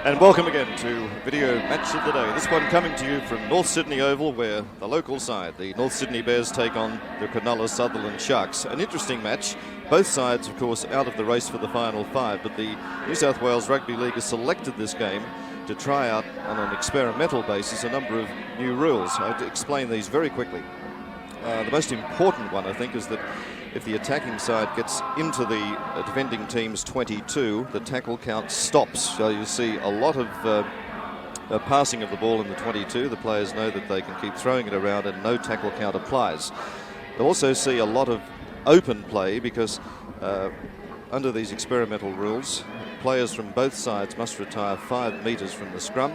And welcome again to Video Match of the Day. This one coming to you from North Sydney Oval, where the local side, the North Sydney Bears, take on the Cronulla Sutherland Sharks. An interesting match. Both sides, of course, out of the race for the final five, but the New South Wales Rugby League has selected this game to try out on an experimental basis a number of new rules. I'll explain these very quickly. The most important one, I think, is that if the attacking side gets into the defending team's 22, the tackle count stops. So you see a lot of passing of the ball in the 22. The players know that they can keep throwing it around and no tackle count applies. They'll also see a lot of open play because under these experimental rules, players from both sides must retire 5 metres from the scrum.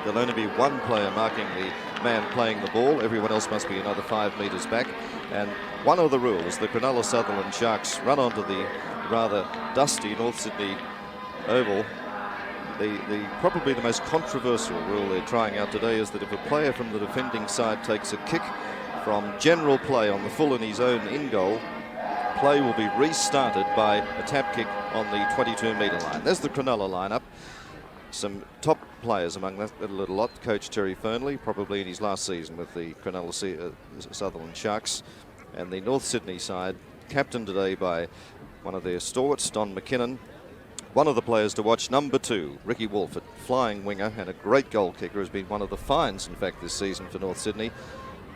There'll only be one player marking the man playing the ball. Everyone else must be another 5 metres back. And one of the rules, the Cronulla Sutherland Sharks run onto the rather dusty North Sydney Oval. Probably the most controversial rule they're trying out today is that if a player from the defending side takes a kick from general play on the full in his own in-goal, play will be restarted by a tap kick on the 22-metre line. There's the Cronulla lineup. Some top players among that little lot. Coach Terry Fernley, probably in his last season with the Cronulla Sutherland Sharks. And the North Sydney side, captained today by one of their stalwarts, Don McKinnon. One of the players to watch, number 2, Ricky Wolford, flying winger and a great goal kicker, has been one of the finds, in fact, this season for North Sydney.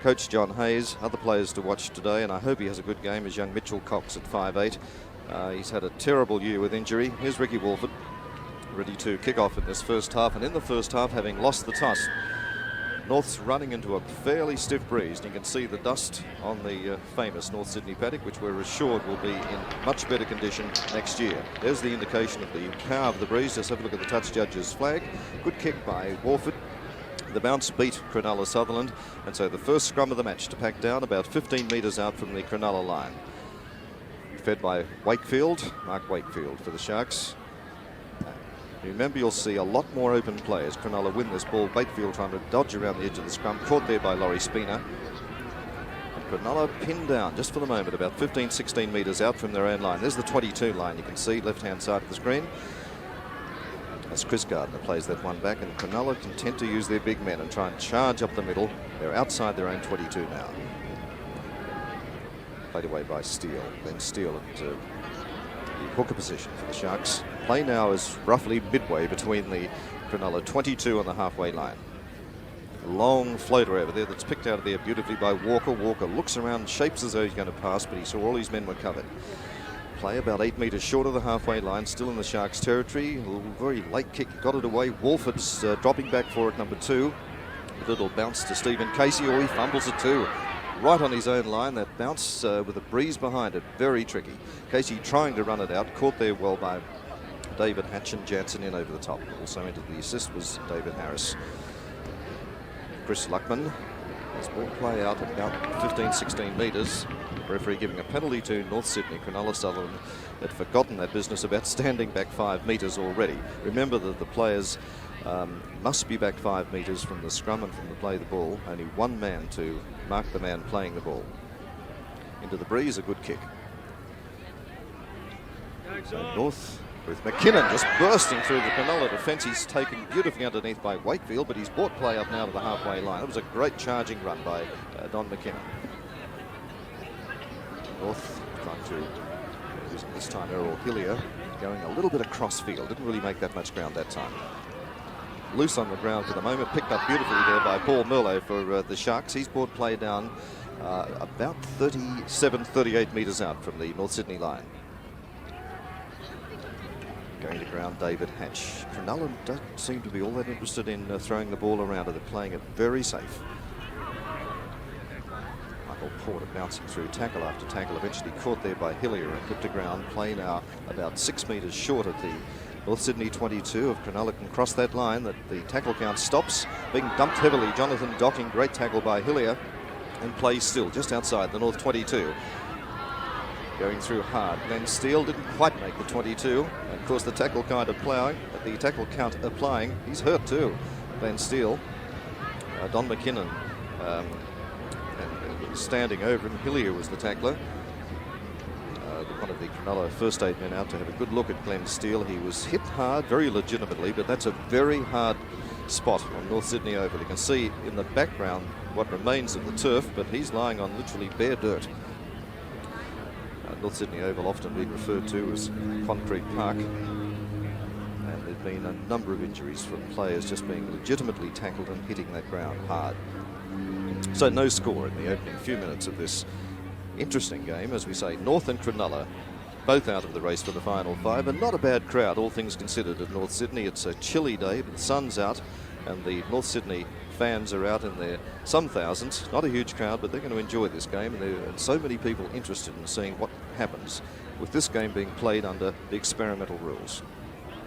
Coach John Hayes. Other players to watch today, and I hope he has a good game, is young Mitchell Cox at 5'8". He's had a terrible year with injury. Here's Ricky Wolford, ready to kick off in this first half, and in the first half, having lost the toss, North's running into a fairly stiff breeze, and you can see the dust on the famous North Sydney paddock, which we're assured will be in much better condition next year. There's the indication of the power of the breeze. Let's have a look at the touch judge's flag. Good kick by Wolford. The bounce beat Cronulla Sutherland, and so the first scrum of the match to pack down about 15 metres out from the Cronulla line. Fed by Wakefield, Mark Wakefield for the Sharks. Remember, you'll see a lot more open play as Cronulla win this ball. Wakefield trying to dodge around the edge of the scrum, caught there by Laurie Spina. And Cronulla pinned down just for the moment about 15-16 metres out from their own line. There's the 22 line, you can see left-hand side of the screen. As Chris Gardner plays that one back, and Cronulla content to use their big men and try and charge up the middle. They're outside their own 22 now. Played away by Steele. Then Steele at the hooker position for the Sharks. Play now is roughly midway between the Cronulla 22 and the halfway line. A long floater over there that's picked out of there beautifully by Walker. Walker looks around, shapes as though he's going to pass, but he saw all his men were covered. Play about 8 metres short of the halfway line, still in the Sharks' territory. A very late kick, got it away. Wolford's dropping back for it, number 2. A little bounce to Stephen Casey, or he fumbles it too. Right on his own line, that bounce with a breeze behind it, very tricky. Casey trying to run it out, caught there well by David Hatch and Jansen in over the top. Also into the assist was David Harris. Chris Luckman. This ball play out about 15-16 metres. Referee giving a penalty to North Sydney. Cronulla Sutherland had forgotten that business about standing back 5 metres already. Remember that the players must be back 5 metres from the scrum and from the play of the ball. Only one man to mark the man playing the ball. Into the breeze, a good kick. So North with McKinnon just bursting through the Cronulla defence. He's taken beautifully underneath by Wakefield, but he's brought play up now to the halfway line. It was a great charging run by Don McKinnon. North trying to, using this time Errol Hillier, going a little bit across field. Didn't really make that much ground that time. Loose on the ground for the moment, picked up beautifully there by Paul Merlo for the Sharks. He's brought play down about 37-38 metres out from the North Sydney line. Going to ground, David Hatch. Cronulla doesn't seem to be all that interested in throwing the ball around. They're playing it very safe. Michael Porter bouncing through tackle after tackle, eventually caught there by Hillier and put to ground. Play now about 6 metres short of the North Sydney 22. If Cronulla can cross that line, that the tackle count stops. Being dumped heavily, Jonathan Docking, great tackle by Hillier, and plays still just outside the North 22. Going through hard. Glenn Steele didn't quite make the 22. And of course the tackle count applying, he's hurt too. Glenn Steele. Don McKinnon and standing over him. Hillier was the tackler. One of the Cronulla first aid men out to have a good look at Glenn Steele. He was hit hard, very legitimately, but that's a very hard spot on North Sydney Oval. You can see in the background what remains of the turf, but he's lying on literally bare dirt. North Sydney Oval often being referred to as Concrete Park. And there've been a number of injuries from players just being legitimately tackled and hitting that ground hard. So no score in the opening few minutes of this interesting game. As we say, North and Cronulla both out of the race for the final five, and not a bad crowd, all things considered, at North Sydney. It's a chilly day, but the sun's out, and the North Sydney fans are out in their some thousands. Not a huge crowd, but they're going to enjoy this game, and there are so many people interested in seeing what happens with this game being played under the experimental rules.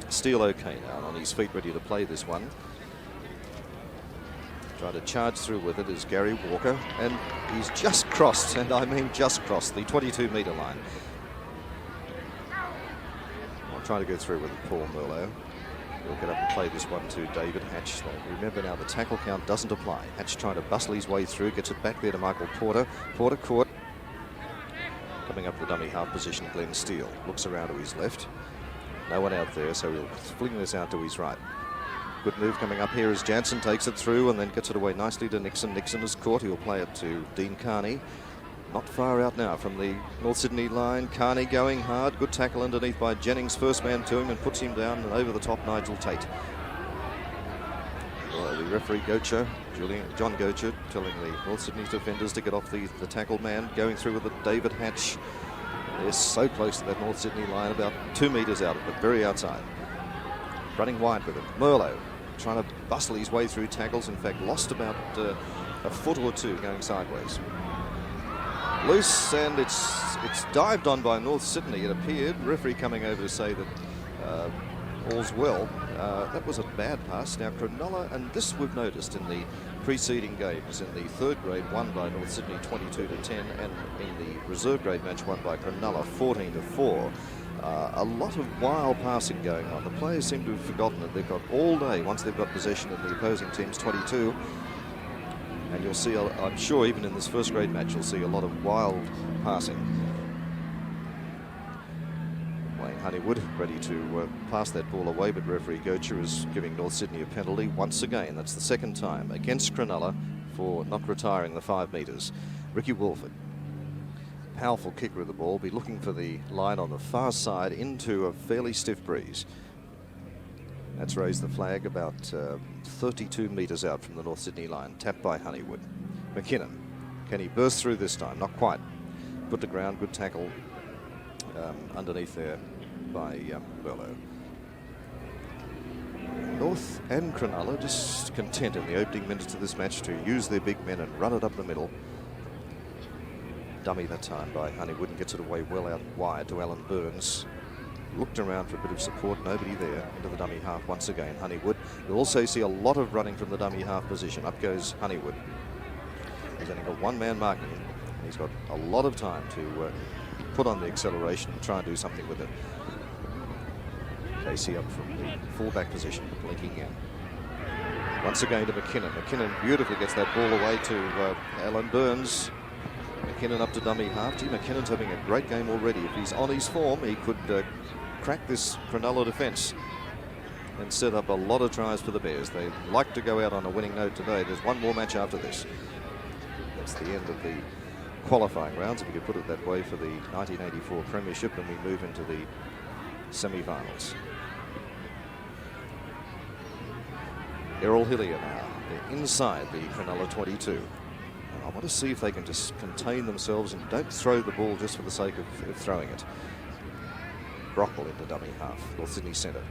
Steele okay now, on his feet, ready to play this one. Trying to charge through with it is Gary Walker, and he's just crossed, and I mean just crossed, the 22-metre line. I'll try to go through with it, Paul Merlot. He'll get up and play this one to David Hatch. Remember now, the tackle count doesn't apply. Hatch trying to bustle his way through, gets it back there to Michael Porter. Porter caught. Coming up the dummy half position, Glenn Steele. Looks around to his left. No one out there, so he'll fling this out to his right. Good move coming up here as Jansen takes it through and then gets it away nicely to Nixon. Nixon is caught. He'll play it to Dean Carney. Not far out now from the North Sydney line. Carney going hard. Good tackle underneath by Jennings. First man to him and puts him down, and over the top Nigel Tate. Well, the referee John Gocher telling the North Sydney defenders to get off the tackle man. Going through with it, David Hatch. They're so close to that North Sydney line, about 2 metres out of it, very outside. Running wide with it. Merlot trying to bustle his way through tackles. In fact, lost about a foot or two going sideways. Loose, and it's dived on by North Sydney, it appeared. Referee coming over to say that all's well. That was a bad pass. Now Cronulla, and this we've noticed in the preceding games, in the third grade won by North Sydney 22-10, and in the reserve grade match won by Cronulla 14-4. A lot of wild passing going on. The players seem to have forgotten that they've got all day, once they've got possession of the opposing team's 22. And you'll see, I'm sure, even in this first grade match, you'll see a lot of wild passing. Wayne Honeywood ready to pass that ball away, but referee Gocher is giving North Sydney a penalty once again. That's the second time against Cronulla for not retiring the 5 metres. Ricky Wolford, powerful kicker of the ball, be looking for the line on the far side into a fairly stiff breeze. That's raised the flag about 32 metres out from the North Sydney line. Tapped by Honeywood. McKinnon. Can he burst through this time? Not quite. Put to ground. Good tackle underneath there by Burlow. North and Cronulla just content in the opening minutes of this match to use their big men and run it up the middle. Dummy that time by Honeywood and gets it away well out wide to Alan Burns. Looked around for a bit of support, nobody there. Into the dummy half once again, Honeywood. You'll also see a lot of running from the dummy half position. Up goes Honeywood. He's only got one man marking him, and he's got a lot of time to put on the acceleration and try and do something with it. Casey up from the fullback position, blinking in. Once again to McKinnon. McKinnon beautifully gets that ball away to Alan Burns. McKinnon up to dummy half. Gee, McKinnon's having a great game already. If he's on his form, he could crack this Cronulla defence and set up a lot of tries for the Bears. They like to go out on a winning note today. There's one more match after this. That's the end of the qualifying rounds, if you could put it that way, for the 1984 Premiership, and we move into the semi-finals. Errol Hillier now. They're inside the Cronulla 22. I want to see if they can just contain themselves and don't throw the ball just for the sake of throwing it. Brockle into dummy half. North Sydney centre.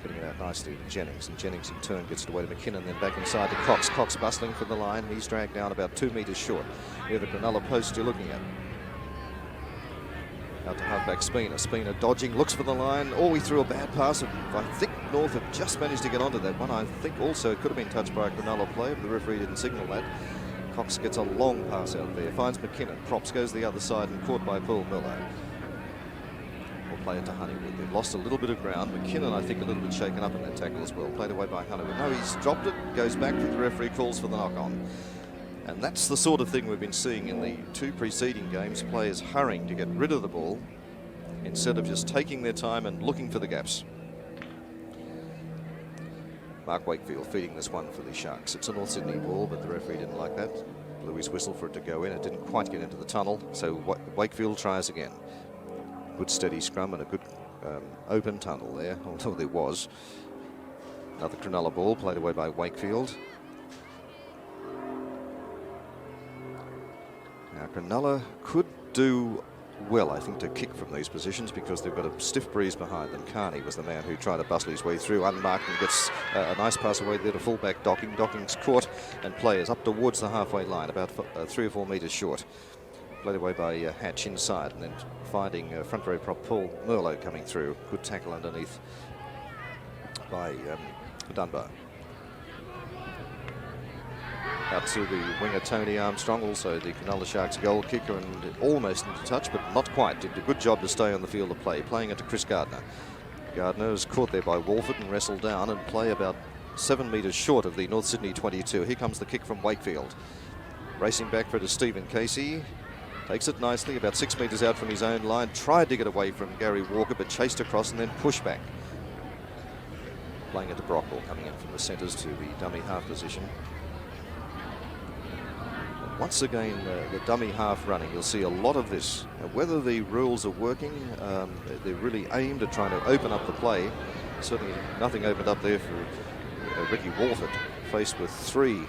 Getting it out nicely to Jennings, and Jennings in turn gets it away to McKinnon, then back inside to Cox. Cox bustling for the line. He's dragged down about 2 metres short. Near the Cronulla post you're looking at. Out to halfback Spina. Spina dodging, looks for the line. Oh, he threw a bad pass. I think North have just managed to get onto that one. I think also it could have been touched by a Cronulla player, but the referee didn't signal that. Cox gets a long pass out there, finds McKinnon. Props goes the other side and caught by Paul Miller. We'll play it to Honeywood. They've lost a little bit of ground. McKinnon, I think, a little bit shaken up in that tackle as well. Played away by Honeywood. No, he's dropped it, goes back, but the referee calls for the knock-on. And that's the sort of thing we've been seeing in the 2 preceding games. Players hurrying to get rid of the ball instead of just taking their time and looking for the gaps. Mark Wakefield feeding this one for the Sharks. It's a North Sydney ball, but the referee didn't like that. Blew his whistle for it to go in. It didn't quite get into the tunnel, so Wakefield tries again. Good steady scrum and a good open tunnel there, although there was. Another Cronulla ball played away by Wakefield. Now Cronulla could do well, I think, to kick from these positions because they've got a stiff breeze behind them. Carney was the man who tried to bustle his way through, unmarked, and gets a nice pass away there to fullback Docking. Docking's caught and plays up towards the halfway line, about 3 or 4 metres short. Played away by Hatch inside, and then finding front row prop Paul Merlot coming through. Good tackle underneath by Dunbar. Out to the winger Tony Armstrong, also the Cronulla Sharks goal kicker, and almost into touch, but not quite. Did a good job to stay on the field of play, playing it to Chris Gardner. Gardner is caught there by Walford and wrestled down and play about 7 metres short of the North Sydney 22. Here comes the kick from Wakefield. Racing back for it to Stephen Casey. Takes it nicely, about 6 metres out from his own line. Tried to get away from Gary Walker, but chased across and then pushed back. Playing it to Brockville, coming in from the centres to the dummy half position. Once again, the dummy half running, you'll see a lot of this. Whether the rules are working, they're really aimed at trying to open up the play. Certainly nothing opened up there for Ricky Walford, faced with 3,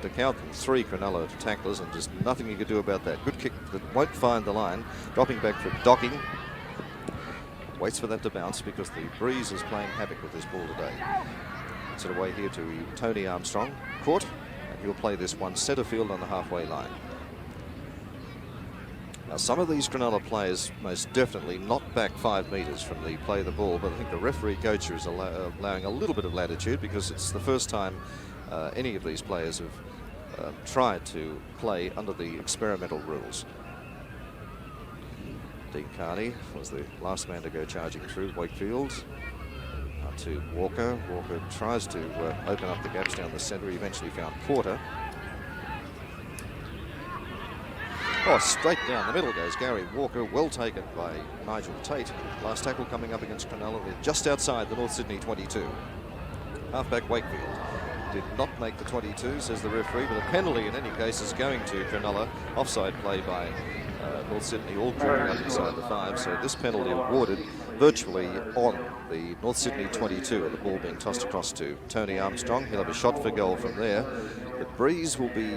to count them, 3 Cronulla tacklers, and just nothing you could do about that. Good kick that won't find the line. Dropping back for Docking. Waits for that to bounce because the breeze is playing havoc with this ball today. It's away here to Tony Armstrong. Caught. He'll play this one centre field on the halfway line. Now, some of these Cronulla players most definitely not back 5 metres from the play of the ball, but I think the referee coach is allowing a little bit of latitude because it's the first time any of these players have tried to play under the experimental rules. Dean Carney was the last man to go charging through Wakefield. To Walker. Walker tries to open up the gaps down the centre. He eventually found Porter. Oh, straight down the middle goes Gary Walker. Well taken by Nigel Tate. Last tackle coming up against Cronulla. They're just outside the North Sydney 22. Halfback Wakefield did not make the 22, says the referee, but a penalty in any case is going to Cronulla. Offside play by North Sydney, all drawing up inside the 5, so this penalty awarded virtually on the North Sydney 22, the ball being tossed across to Tony Armstrong. He'll have a shot for goal from there. The breeze will be,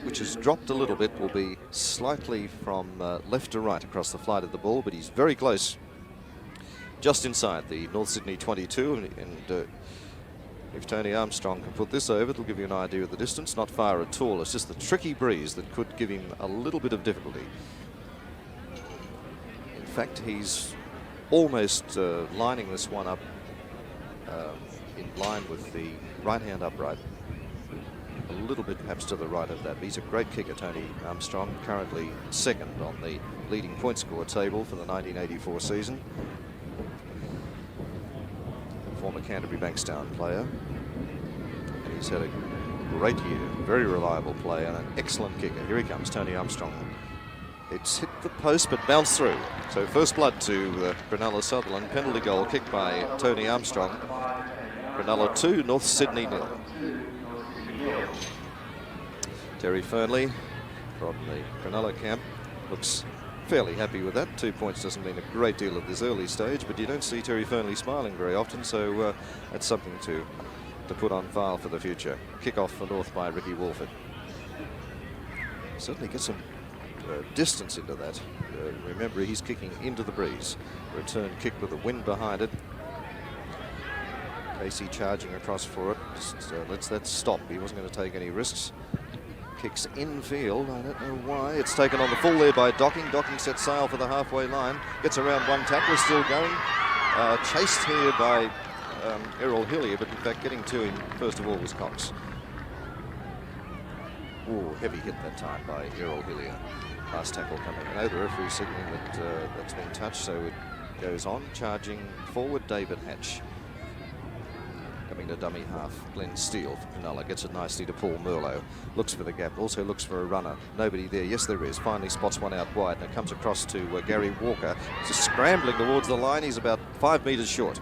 which has dropped a little bit, will be slightly from left to right across the flight of the ball, but he's very close, just inside the North Sydney 22, and if Tony Armstrong can put this over, it'll give you an idea of the distance. Not far at all. It's just the tricky breeze that could give him a little bit of difficulty. In fact, he's almost lining this one up in line with the right-hand upright. A little bit perhaps to the right of that. But he's a great kicker, Tony Armstrong, currently second on the leading point score table for the 1984 season. Former Canterbury Bankstown player. And he's had a great year, very reliable player and an excellent kicker. Here he comes, Tony Armstrong. It's hit the post but bounced through. So first blood to Cronulla Sutherland. Penalty goal kicked by Tony Armstrong. Cronulla 2, North Sydney 0. Terry Fernley from the Cronulla camp looks fairly happy with that. 2 points doesn't mean a great deal at this early stage, but you don't see Terry Fernley smiling very often, so that's something to put on file for the future. Kick off for North by Ricky Walford. Certainly get some distance into that. Remember, he's kicking into the breeze. Return kick with the wind behind it. Casey charging across for it. Just lets that stop. He wasn't going to take any risks. Kicks infield. I don't know why. It's taken on the full there by Docking. Docking sets sail for the halfway line. Gets around one tackler, still going. Chased here by Errol Hillier, but in fact getting to him first of all was Cox. Ooh, heavy hit that time by Errol Hillier. Last tackle coming in. Oh, the referee signaling that that's been touched, so it goes on. Charging forward, David Hatch. Coming between a dummy half, Glenn Steele for Cronulla. Gets it nicely to Paul Merlo. Looks for the gap, also looks for a runner. Nobody there. Yes, there is. Finally spots one out wide, and it comes across to Gary Walker. Just scrambling towards the line. He's about 5 metres short.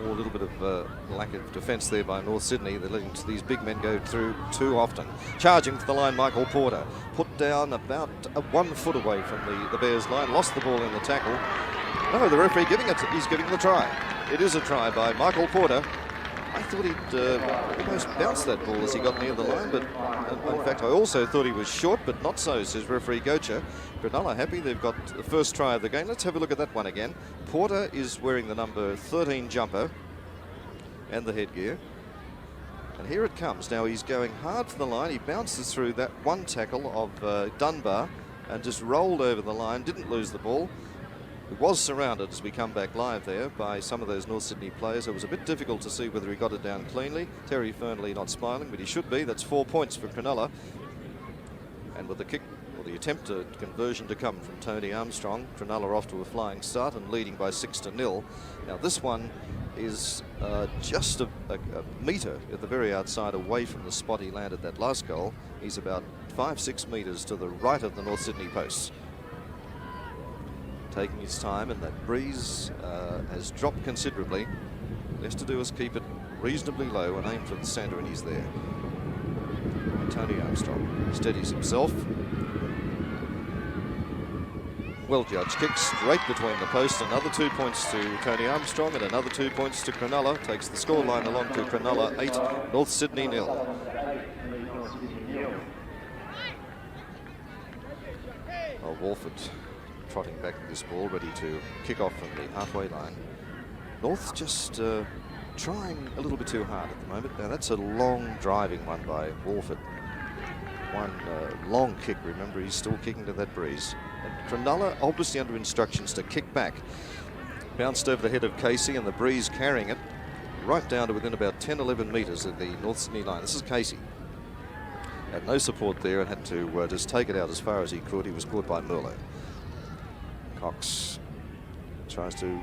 A little bit of lack of defence there by North Sydney. They're letting these big men go through too often. Charging for the line, Michael Porter. Put down about 1 foot away from the Bears line. Lost the ball in the tackle. No, the referee he's giving the try. It is a try by Michael Porter. I thought he'd almost bounced that ball as he got near the line, but in fact I also thought he was short, but not so, says referee Gocher. Cronulla happy they've got the first try of the game. Let's have a look at that one again. Porter is wearing the number 13 jumper and the headgear. And here it comes. Now he's going hard for the line. He bounces through that one tackle of Dunbar and just rolled over the line, didn't lose the ball. It was surrounded as we come back live there by some of those North Sydney players. It was a bit difficult to see whether he got it down cleanly. Terry Fernley not smiling, but he should be. That's 4 points for Cronulla. And with the kick, or the attempted conversion to come from Tony Armstrong, Cronulla off to a flying start and leading by 6-0. Now this one is just a metre at the very outside away from the spot he landed that last goal. He's about 5-6 metres to the right of the North Sydney posts. Taking his time, and that breeze has dropped considerably. Less to do is keep it reasonably low and aim for the centre, and he's there. Tony Armstrong steadies himself. Well judged kick straight between the posts. Another 2 points to Tony Armstrong and another 2 points to Cronulla. Takes the scoreline along to Cronulla 8, North Sydney 0. Oh, Walford trotting back with this ball, ready to kick off from the halfway line. North just trying a little bit too hard at the moment. Now that's a long driving one by Walford. One long kick, remember he's still kicking to that breeze. And Cronulla obviously under instructions to kick back. Bounced over the head of Casey and the breeze carrying it right down to within about 10-11 metres of the North Sydney line. This is Casey. Had no support there and had to just take it out as far as he could. He was caught by Merlo. Cox tries to,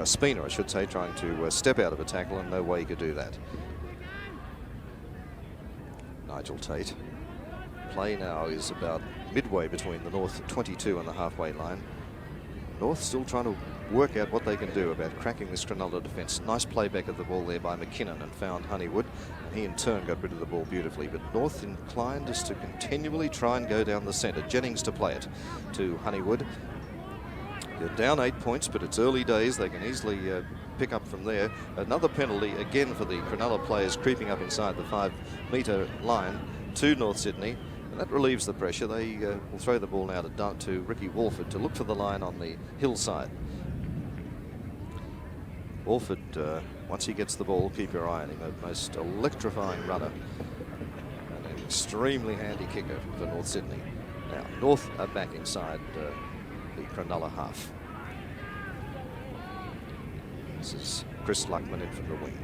Spina I should say, trying to step out of a tackle, and no way he could do that. Nigel Tate. Play now is about midway between the North 22 and the halfway line. North still trying to work out what they can do about cracking this Cronulla defence. Nice playback of the ball there by McKinnon and found Honeywood, and he in turn got rid of the ball beautifully. But North inclined is to continually try and go down the centre. Jennings to play it to Honeywood. They're down 8 points, but it's early days. They can easily pick up from there. Another penalty again for the Cronulla players creeping up inside the 5 metre line to North Sydney. And that relieves the pressure. They will throw the ball now to Ricky Walford to look for the line on the hillside. Walford, once he gets the ball, keep your eye on him. A most electrifying runner and an extremely handy kicker for North Sydney. Now, North are back inside the Cronulla half. This is Chris Luckman in from the wing.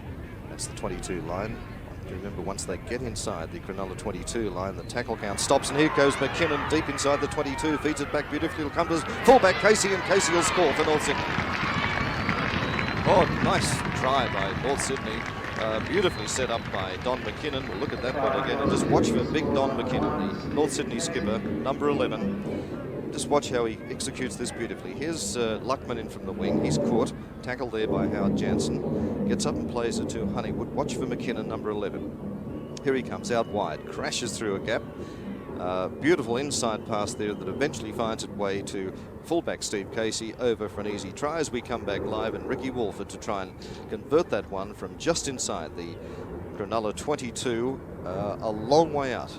That's the 22 line. Remember, once they get inside the Cronulla 22 line, the tackle count stops, and here goes McKinnon deep inside the 22, feeds it back beautifully. It'll come to his fullback Casey, and Casey will score for North Sydney. Oh, nice try by North Sydney. Beautifully set up by Don McKinnon. We'll look at that one again and just watch for big Don McKinnon, the North Sydney skipper, number 11. Just watch how he executes this beautifully. Here's Luckman in from the wing. He's caught. Tackled there by Howard Jansen. Gets up and plays it to Honeywood. Watch for McKinnon, number 11. Here he comes out wide. Crashes through a gap. Beautiful inside pass there that eventually finds its way to fullback Steve Casey over for an easy try as we come back live, and Ricky Walford to try and convert that one from just inside the Cronulla 22, a long way out.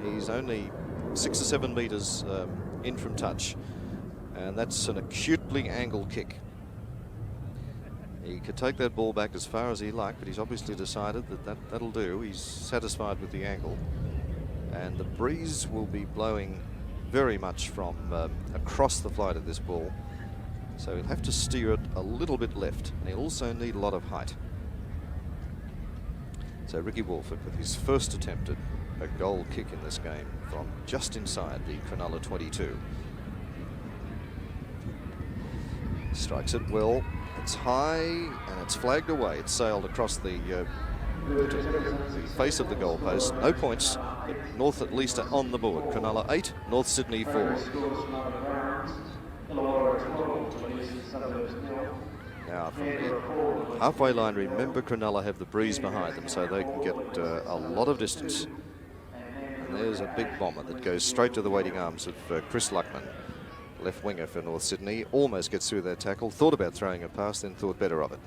He's only 6 or 7 metres in from touch, and that's an acutely angled kick. He could take that ball back as far as he liked, but he's obviously decided that'll do. He's satisfied with the angle, and the breeze will be blowing very much from across the flight of this ball, so he'll have to steer it a little bit left, and he'll also need a lot of height. So Ricky Walford with his first attempt at a goal kick in this game from just inside the Cronulla 22. Strikes it well, It's high and it's flagged away. It's sailed across the face of the goalpost. No points, but North at least are on the board. Cronulla 8, North Sydney 4. Now from the halfway line, remember Cronulla have the breeze behind them, so they can get a lot of distance. And there's a big bomber that goes straight to the waiting arms of Chris Luckman, left winger for North Sydney. Almost gets through that tackle, thought about throwing it past, then thought better of it.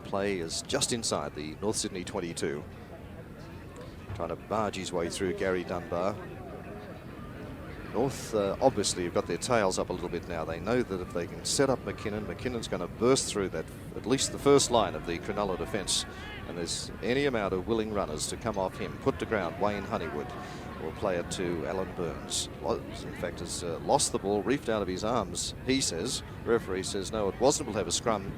Play is just inside the North Sydney 22. Trying to barge his way through Gary Dunbar. North obviously have got their tails up a little bit now. They know that if they can set up McKinnon's going to burst through that, at least the first line of the Cronulla defence. And there's any amount of willing runners to come off him. Put to ground Wayne Honeywood, or play it to Alan Burns. In fact, has lost the ball, reefed out of his arms, he says. Referee says no, it wasn't. We'll have a scrum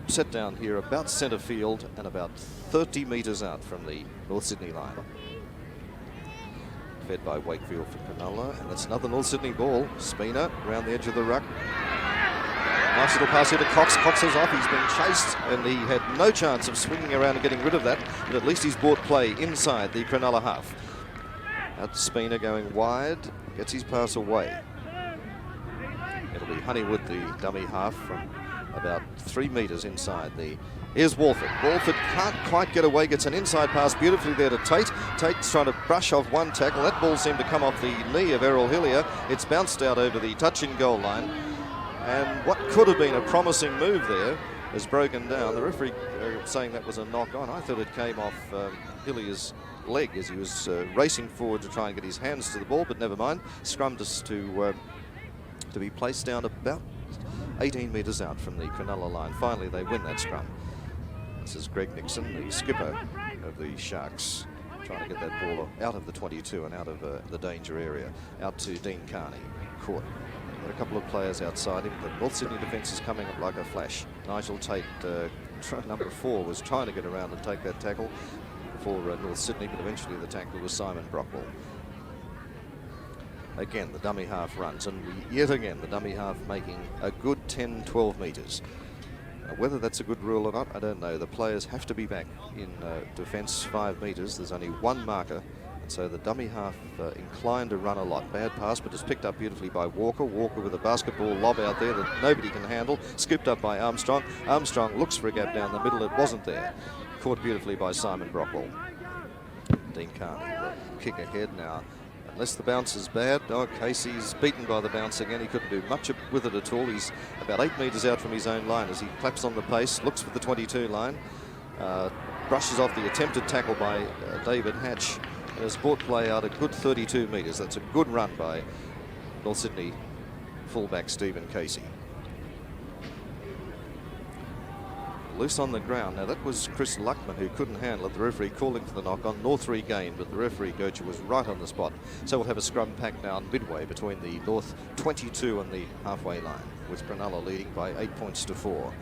set down here about centre field and about 30 metres out from the North Sydney line. Fed by Wakefield for Cronulla, and that's another North Sydney ball. Spina around the edge of the ruck. Nice little pass here to Cox. Cox is off. He's been chased, and he had no chance of swinging around and getting rid of that, but at least he's brought play inside the Cronulla half. Out to Spina going wide, gets his pass away. It'll be Honeywood, the dummy half, from about 3 metres inside the... Here's Walford. Walford can't quite get away, gets an inside pass beautifully there to Tate. Tate's trying to brush off one tackle. That ball seemed to come off the knee of Errol Hillier. It's bounced out over the touching goal line. And what could have been a promising move there has broken down. The referee saying that was a knock on. I thought it came off Hillier's leg as he was racing forward to try and get his hands to the ball, but never mind. Scrum just to be placed down about 18 metres out from the Cronulla line. Finally, they win that scrum. This is Greg Nixon, the skipper of the Sharks, trying to get that ball out of the 22 and out of the danger area. Out to Dean Carney, caught. Got a couple of players outside him. The North Sydney defence is coming up like a flash. Nigel Tate, number 4, was trying to get around and take that tackle for North Sydney, but eventually the tackler was Simon Brockwell. Again, the dummy half runs, and yet again the dummy half making a good 10-12 metres. Whether that's a good rule or not, I don't know. The players have to be back in defence 5 metres. There's only one marker, and so the dummy half inclined to run a lot. Bad pass, but it's picked up beautifully by Walker. Walker with a basketball lob out there that nobody can handle. Scooped up by Armstrong. Armstrong looks for a gap down the middle. It wasn't there. Caught beautifully by Simon Brockwell. Dean Carney, the kick ahead now. Unless the bounce is bad. Oh, Casey's beaten by the bounce again. He couldn't do much with it at all. He's about 8 metres out from his own line as he claps on the pace, looks for the 22 line, brushes off the attempted tackle by David Hatch, and has brought play out a good 32 metres. That's a good run by North Sydney fullback Stephen Casey. Loose on the ground. Now that was Chris Luckman who couldn't handle it. The referee calling for the knock on. North regained, but the referee Gocher was right on the spot. So we'll have a scrum pack now midway between the North 22 and the halfway line, with Cronulla leading by 8 points to 4.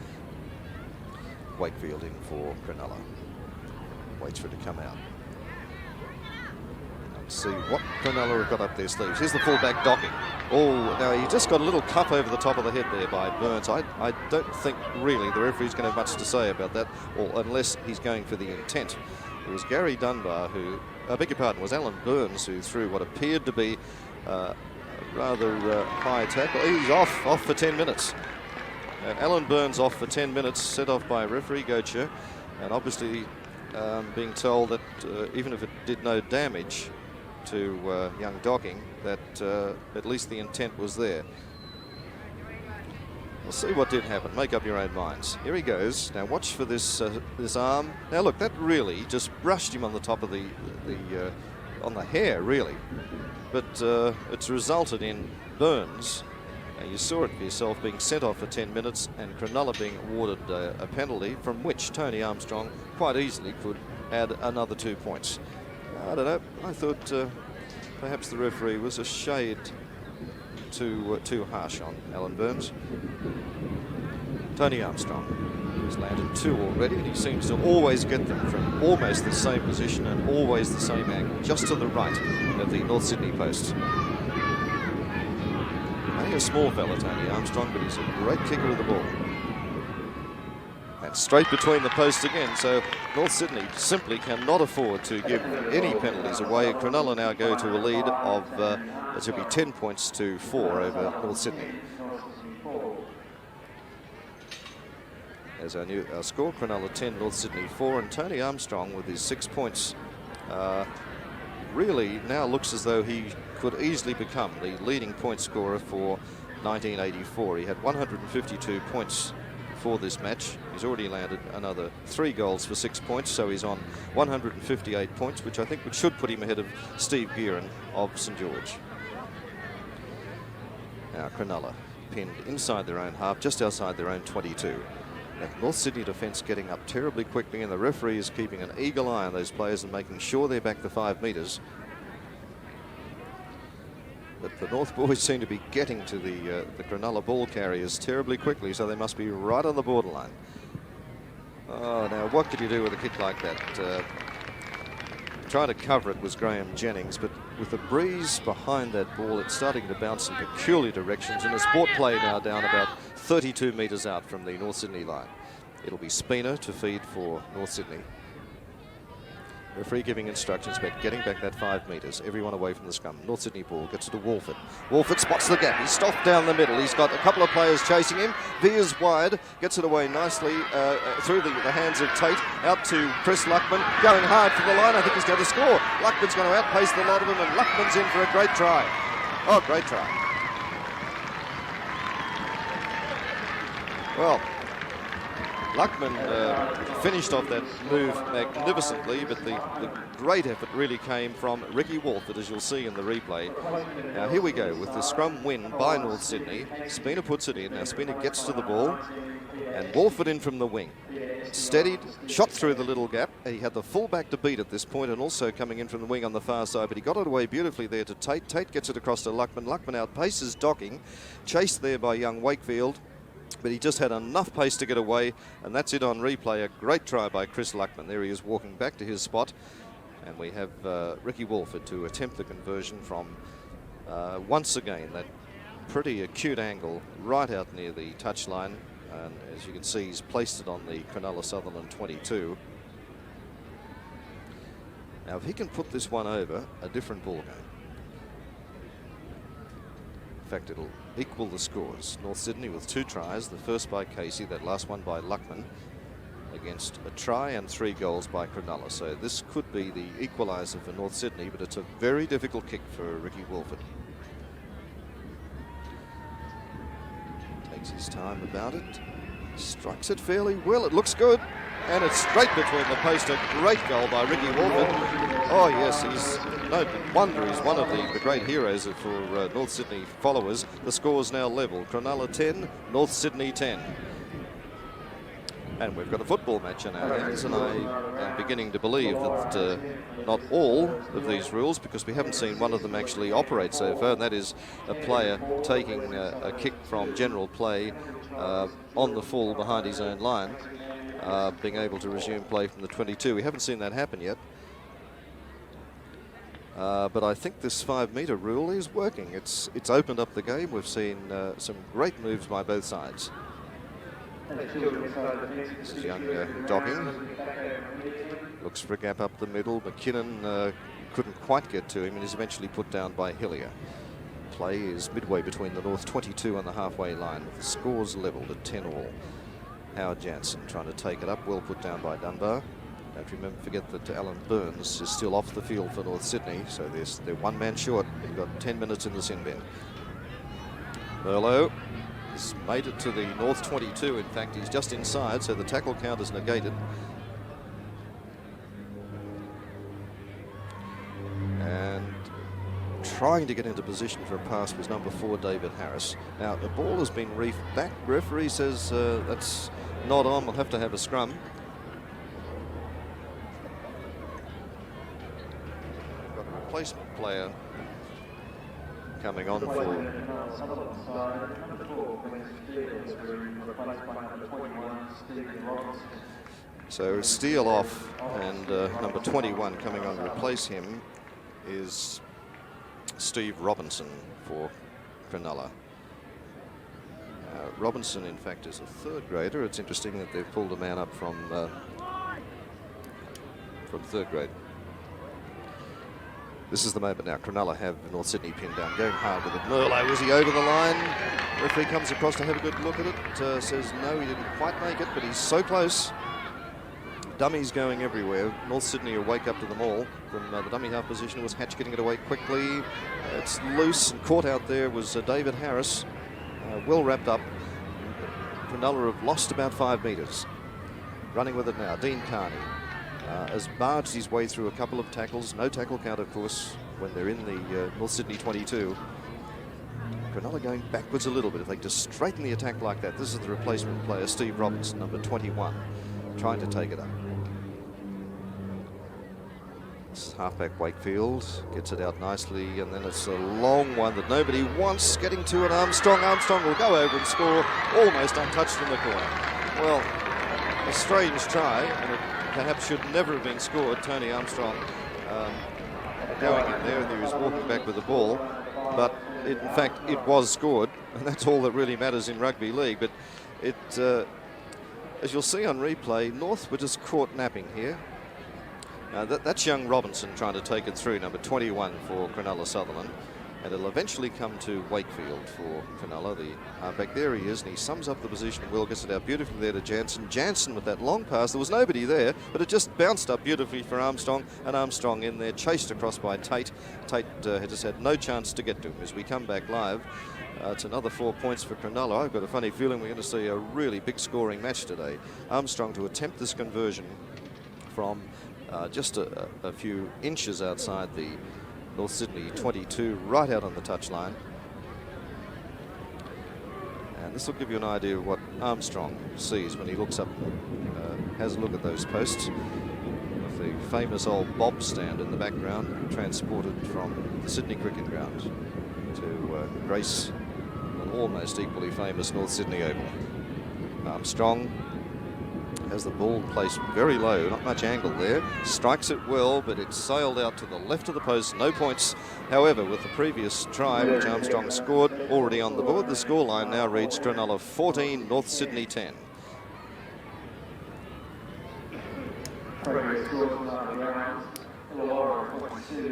Wakefield in for Cronulla. Waits for it to come out. Let's see what Cronulla have got up their sleeves. Here's the fullback docking. Oh, now he just got a little cup over the top of the head there by Burns. I don't think really the referee's going to have much to say about that, or unless he's going for the intent. It was Gary Dunbar who, I beg your pardon, was Alan Burns who threw what appeared to be a rather high tackle. He's off for 10 minutes. Alan Burns off for 10 minutes, set off by referee Gocher, and obviously being told that even if it did no damage to young Docking, that at least the intent was there. We'll see what did happen. Make up your own minds. Here he goes. Now watch for this this arm. Now look, that really just brushed him on the top of on the hair, really. But it's resulted in Burns. You saw it for yourself, being sent off for 10 minutes, and Cronulla being awarded a penalty from which Tony Armstrong quite easily could add another 2 points. I don't know. I thought perhaps the referee was a shade too harsh on Alan Burns. Tony Armstrong has landed 2 already, and he seems to always get them from almost the same position and always the same angle, just to the right of the North Sydney post. Only a small fella, Tony Armstrong, but he's a great kicker of the ball. And straight between the posts again. So North Sydney simply cannot afford to give any penalties away. Cronulla now go to a lead of, it should be 10 points to 4 over North Sydney. As our score, Cronulla 10, North Sydney 4, and Tony Armstrong with his 6 points really now looks as though he could easily become the leading point scorer for 1984. He had 152 points for this match. He's already landed another 3 goals for 6 points, so he's on 158 points, which I think should put him ahead of Steve Gearin of St George. Now Cronulla pinned inside their own half, just outside their own 22. That North Sydney defence getting up terribly quickly, and the referee is keeping an eagle eye on those players and making sure they're back the 5 metres. But the North boys seem to be getting to the Cronulla ball carriers terribly quickly, so they must be right on the borderline. Oh, now what could you do with a kick like that? Trying to cover it was Graham Jennings, but with the breeze behind that ball, it's starting to bounce in peculiar directions, and a sport play now down about 32 metres out from the North Sydney line. It'll be Spina to feed for North Sydney. Referee giving instructions about getting back that 5 metres, everyone away from the scrum. North Sydney ball gets it to Wolford. Wolford spots the gap. He's stopped down the middle. He's got a couple of players chasing him. veers wide, gets it away nicely through the hands of Tate, out to Chris Luckman, going hard for the line. I think he's going to score. Luckman's going to outpace the lot of them, and Luckman's in for a great try. Oh, great try. Well, Luckman finished off that move magnificently, but the great effort really came from Ricky Wolford, as you'll see in the replay. Now here we go with the scrum win by North Sydney. Spina puts it in. Now Spina gets to the ball, and Wolford in from the wing. Steadied, shot through the little gap. He had the fullback to beat at this point, and also coming in from the wing on the far side, but he got it away beautifully there to Tate. Tate gets it across to Luckman. Luckman outpaces Docking, chased there by young Wakefield, but he just had enough pace to get away, and that's it on replay. A great try by Chris Luckman. There he is walking back to his spot, and we have Ricky Wolford to attempt the conversion from, once again, that pretty acute angle right out near the touchline. And as you can see, he's placed it on the Cronulla Sutherland 22. Now, if he can put this one over, a different ball game. In fact, it'll equal the scores. North Sydney with 2 tries, the first by Casey, that last one by Luckman, against a try and 3 goals by Cronulla. So this could be the equaliser for North Sydney, but it's a very difficult kick for Ricky Wolford. Takes his time about it, strikes it fairly well, it looks good, and it's straight between the post. A great goal by Ricky Wolford. Oh yes, he's no wonder he's one of the great heroes for North Sydney followers. The score's now level. Cronulla 10, North Sydney 10. And we've got a football match in our hands, and I am beginning to believe that not all of these rules, because we haven't seen one of them actually operate so far, and that is a player taking a kick from general play on the full behind his own line, being able to resume play from the 22. We haven't seen that happen yet. But I think this 5-metre rule is working. It's opened up the game. We've seen some great moves by both sides. This is young Docking. Looks for a gap up the middle. McKinnon couldn't quite get to him, and is eventually put down by Hillier. Play is midway between the North 22 and the halfway line, with the scores levelled at 10-all. Howard Jansen trying to take it up, well put down by Dunbar. Don't forget that Alan Burns is still off the field for North Sydney, so they're 1 man short. You've got 10 minutes in the sin bin. Burlow has made it to the North 22. In fact, he's just inside, so the tackle count is negated. And trying to get into position for a pass was number 4, David Harris. Now, the ball has been reefed back. Referee says that's not on. We'll have to have a scrum. Got a replacement player coming on for so Steele off, and number 21 coming on to replace him is Steve Robinson for Cronulla. Robinson, in fact, is a third grader. It's interesting that they've pulled a man up from third grade. This is the moment now. Cronulla have North Sydney pinned down, going hard with it. Merlo, is he over the line? Referee comes across to have a good look at it. Says no, he didn't quite make it, but he's so close. Dummies going everywhere. North Sydney awake up to them all. From the dummy half position was Hatch getting it away quickly. It's loose and caught out there was David Harris. Well wrapped up. Cronulla have lost about 5 metres. Running with it now, Dean Carney has barged his way through a couple of tackles. No tackle count, of course, when they're in the North Sydney 22. Cronulla going backwards a little bit. If they just straighten the attack like that, this is the replacement player, Steve Robinson, number 21, trying to take it up. Halfback Wakefield gets it out nicely, and then it's a long one that nobody wants, getting to an Armstrong. Armstrong will go over and score, almost untouched in the corner. Well, a strange try, and it perhaps should never have been scored. Tony Armstrong going in there, and he was walking back with the ball, but in fact it was scored, and that's all that really matters in rugby league. But it, as you'll see on replay, North were just caught napping here. That's young Robinson trying to take it through, number 21 for Cronulla Sutherland. And it'll eventually come to Wakefield for Cronulla, the halfback. There he is, and he sums up the position well, gets it out beautifully there to Jansen. Jansen with that long pass, there was nobody there, but it just bounced up beautifully for Armstrong, and Armstrong in there, chased across by Tate. Tate had just had no chance to get to him. As we come back live, it's another 4 points for Cronulla. I've got a funny feeling we're going to see a really big scoring match today. Armstrong to attempt this conversion from just a few inches outside the North Sydney 22, right out on the touchline. And this will give you an idea of what Armstrong sees when he looks up, has a look at those posts. With the famous old Bob stand in the background, transported from the Sydney Cricket Ground to grace an almost equally famous North Sydney Oval. Armstrong has the ball placed very low, not much angle there, strikes it well, but it's sailed out to the left of the post, no points. However, with the previous try, which Armstrong scored, already on the board, the scoreline now reads Cronulla 14, North Sydney 10.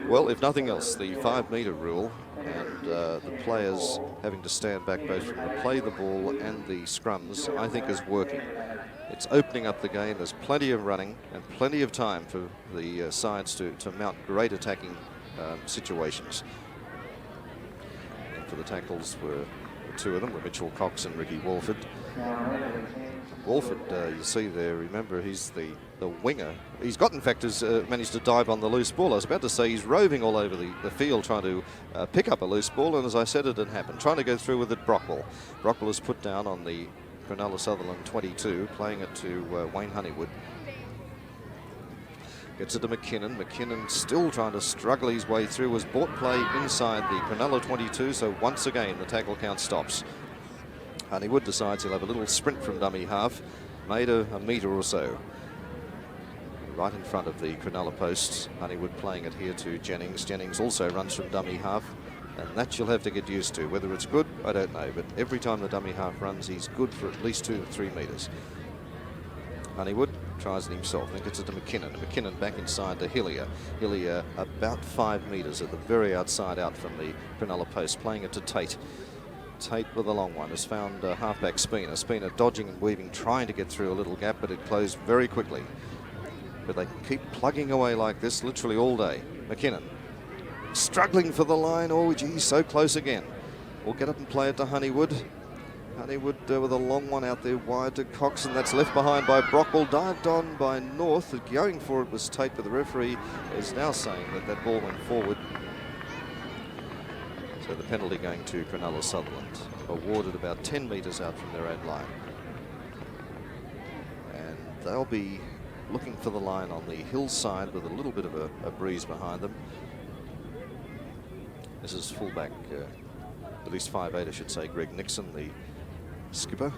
Well, if nothing else, the 5 metre rule and the players having to stand back both from the play the ball and the scrums, I think is working. It's opening up the game. There's plenty of running and plenty of time for the sides to mount great attacking situations. And for the tackles were two of them, were Mitchell Cox and Ricky Walford. Walford, you see there, remember, he's the winger. He's got, in fact, managed to dive on the loose ball. I was about to say he's roving all over the field trying to pick up a loose ball, and as I said, it didn't happen. Trying to go through with it, Brockwell. Brockwell is put down on the Cronulla Sutherland 22, playing it to Wayne Honeywood. Gets it to McKinnon. McKinnon still trying to struggle his way through, was bought play inside the Cronulla 22, so once again the tackle count stops. Honeywood decides he'll have a little sprint from dummy half, made a metre or so. Right in front of the Cronulla posts. Honeywood playing it here to Jennings. Jennings also runs from dummy half, and that you'll have to get used to. Whether it's good, I don't know, but every time the dummy half runs, he's good for at least 2 to 3 metres. Honeywood tries it himself, then gets it to McKinnon. McKinnon back inside to Hillier. Hillier about 5 metres at the very outside out from the Cronulla post, playing it to Tate. Tate with a long one has found halfback Spina. Spina dodging and weaving, trying to get through a little gap, but it closed very quickly. But they can keep plugging away like this literally all day. McKinnon struggling for the line. Oh, gee, so close again. We'll get up and play it to Honeywood. Honeywood with a long one out there wide to Cox, and that's left behind by Brockwell. Dived on by North. Going for it was Tate, but the referee is now saying that that ball went forward. So the penalty going to Cronulla Sutherland, awarded about 10 metres out from their own line. And they'll be looking for the line on the hillside with a little bit of a breeze behind them. This is fullback, at least 5'8", I should say, Greg Nixon, the skipper.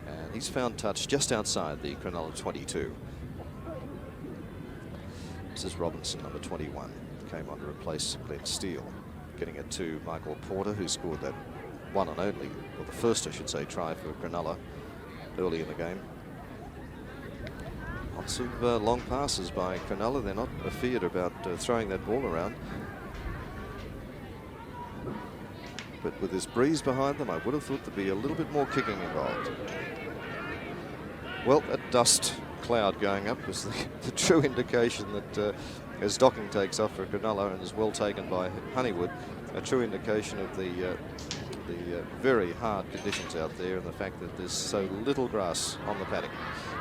And he's found touch just outside the Cronulla 22. This is Robinson, number 21, came on to replace Glenn Steele. getting it to Michael Porter, who scored that one and only, or the first, I should say, try for Cronulla early in the game. Lots of long passes by Cronulla. They're not afeared about throwing that ball around. But with this breeze behind them, I would have thought there'd be a little bit more kicking involved. Well, that dust cloud going up is the true indication that as Docking takes off for Cronulla and is well taken by Honeywood, a true indication of the very hard conditions out there and the fact that there's so little grass on the paddock.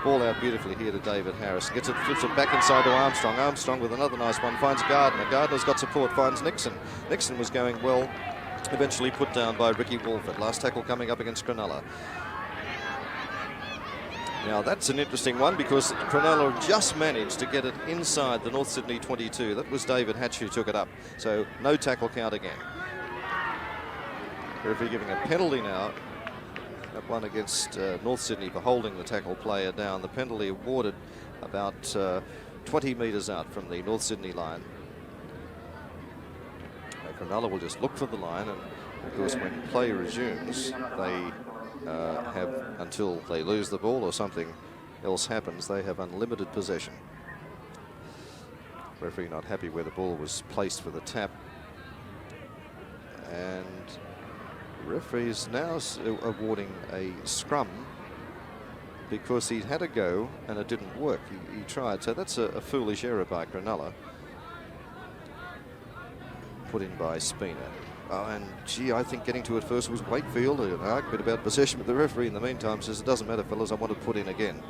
Ball out beautifully here to David Harris. Gets it, flips it back inside to Armstrong. Armstrong with another nice one, finds Gardner. Gardner's got support, finds Nixon. Nixon was going well, eventually put down by Ricky Walford. Last tackle coming up against Cronulla. Now that's an interesting one because Cronulla just managed to get it inside the North Sydney 22. That was David Hatch who took it up. So no tackle count again. Referee giving a penalty now. That one against North Sydney for holding the tackle player down. The penalty awarded about 20 metres out from the North Sydney line. Cronulla will just look for the line, and of course when play resumes they have until they lose the ball or something else happens, they have unlimited possession. Referee not happy where the ball was placed for the tap, and referee is now awarding a scrum because he'd had a go and it didn't work. He tried, so that's a foolish error by Cronulla. Put in by Spina. Oh, and gee, I think getting to it first was Wakefield. An argument about possession, but the referee in the meantime says it doesn't matter, fellas, I want to put in again.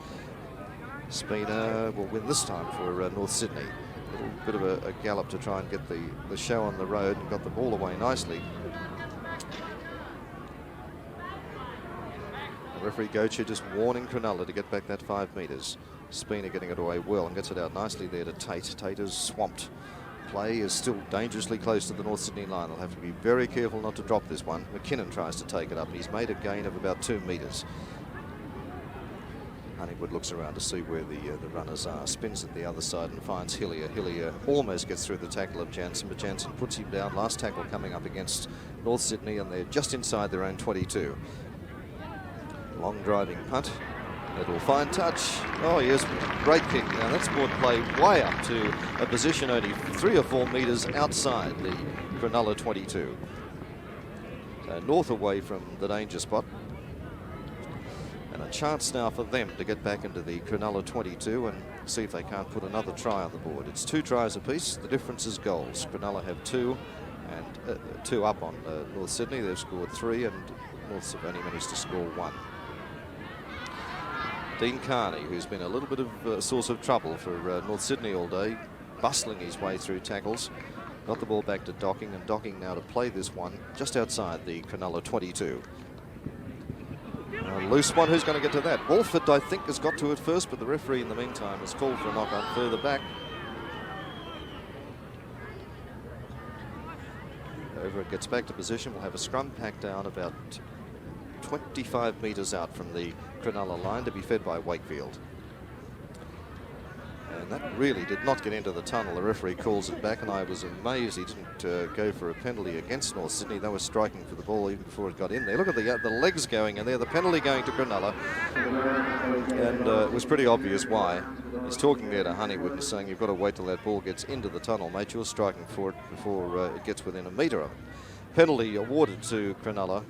Spina will win this time for North Sydney. A little bit of a gallop to try and get the show on the road, and got the ball away nicely. The referee Gocher just warning Cronulla to get back that 5 metres. Spina getting it away well and gets it out nicely there to Tate. Tate is swamped. Play is still dangerously close to the North Sydney line. They'll have to be very careful not to drop this one. McKinnon tries to take it up. He's made a gain of about 2 metres. Honeywood looks around to see where the runners are. Spins at the other side and finds Hillier. Hillier almost gets through the tackle of Jansen, but Jansen puts him down. Last tackle coming up against North Sydney, and they're just inside their own 22. Long driving punt. It'll find touch. Oh yes, great kick. Now that's brought play way up to a position only 3 or 4 metres outside the Cronulla 22. So north away from the danger spot. And a chance now for them to get back into the Cronulla 22 and see if they can't put another try on the board. It's 2 tries apiece. The difference is goals. Cronulla have 2 and 2 up on North Sydney. They've scored 3 and Norths have only managed to score 1. Dean Carney, who's been a little bit of a source of trouble for North Sydney all day, bustling his way through tackles. Got the ball back to Docking, and Docking now to play this one just outside the Cronulla 22. A loose one, who's going to get to that? Walford, I think, has got to it first, but the referee in the meantime has called for a knock on further back. However, it gets back to position. We'll have a scrum pack down about 25 metres out from the Cronulla line to be fed by Wakefield. And that really did not get into the tunnel. The referee calls it back, and I was amazed he didn't go for a penalty against North Sydney. They were striking for the ball even before it got in there. Look at the legs going in there. The penalty going to Cronulla. And it was pretty obvious why. He's talking there to Honeywood and saying, you've got to wait till that ball gets into the tunnel, mate. You're striking for it before it gets within a metre of it. Penalty awarded to Cronulla.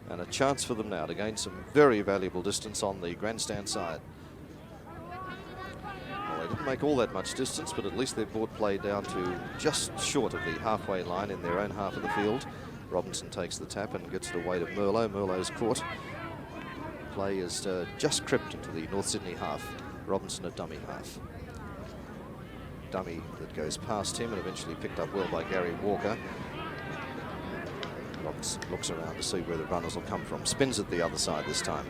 And a chance for them now to gain some very valuable distance on the grandstand side. Well, they didn't make all that much distance, but at least they brought play down to just short of the halfway line in their own half of the field. Robinson takes the tap and gets it away to Merlot. Merlot's caught. Play is just crept into the North Sydney half. Robinson a dummy half. Dummy that goes past him and eventually picked up well by Gary Walker. Robinson looks around to see where the runners will come from. Spins at the other side this time.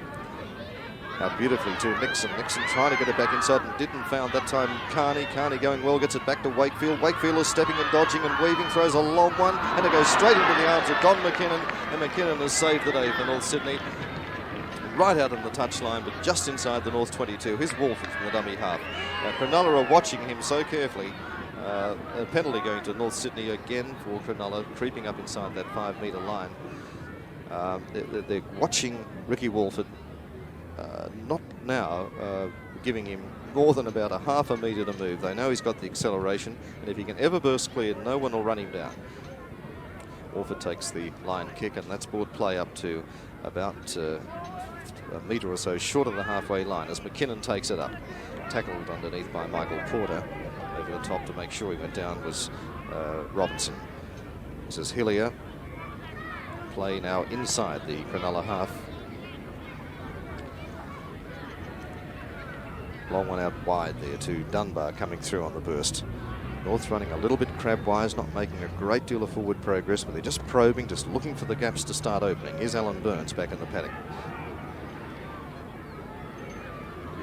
Out beautifully to Nixon. Nixon trying to get it back inside and didn't. Found that time Carney. Carney going well, gets it back to Wakefield. Wakefield is stepping and dodging and weaving, throws a long one, and it goes straight into the arms of Don McKinnon, and McKinnon has saved the day for North Sydney. Right out on the touchline, but just inside the North 22. Here's Walford from the dummy half. Now, Cronulla are watching him so carefully. A penalty going to North Sydney again for Cronulla, creeping up inside that 5-metre line. They're watching Ricky Walford, not now giving him more than about a half a metre to move. They know he's got the acceleration, and if he can ever burst clear, no one will run him down. Walford takes the line kick, and that's brought play up to about a metre or so short of the halfway line as McKinnon takes it up. Tackled underneath by Michael Porter. Over the top to make sure he went down was Robinson. This is Hillier. Play now inside the Cronulla half. Long one out wide there to Dunbar coming through on the burst. North running a little bit crab-wise, not making a great deal of forward progress, but they're just probing, just looking for the gaps to start opening. Here's Alan Burns back in the paddock.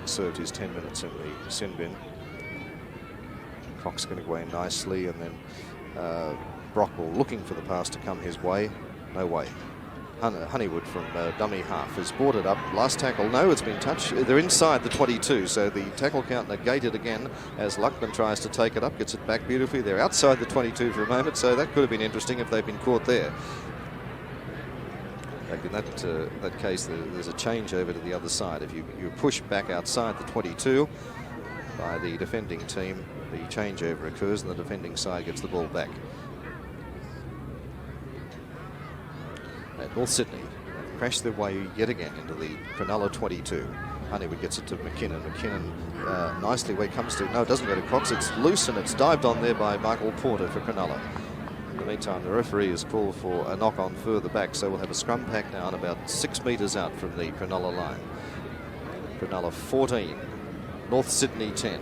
He served his 10 minutes in the sin bin. Cox going to go away nicely, and then Brockwell looking for the pass to come his way. No way. Honeywood from dummy half has brought it up. Last tackle, no, it's been touched. They're inside the 22, so the tackle count negated again as Luckman tries to take it up, gets it back beautifully. They're outside the 22 for a moment, so that could have been interesting if they've been caught there. In that case, there's a change over to the other side. If you push back outside the 22 by the defending team, the changeover occurs and the defending side gets the ball back. North Sydney crashed their way yet again into the Cronulla 22. Honeywood gets it to McKinnon. McKinnon nicely where it comes to, no, it doesn't go to Cox. It's loose and it's dived on there by Michael Porter for Cronulla. In the meantime, the referee has called for a knock on further back, so we'll have a scrum pack now and about 6 metres out from the Cronulla line. Cronulla 14, North Sydney 10.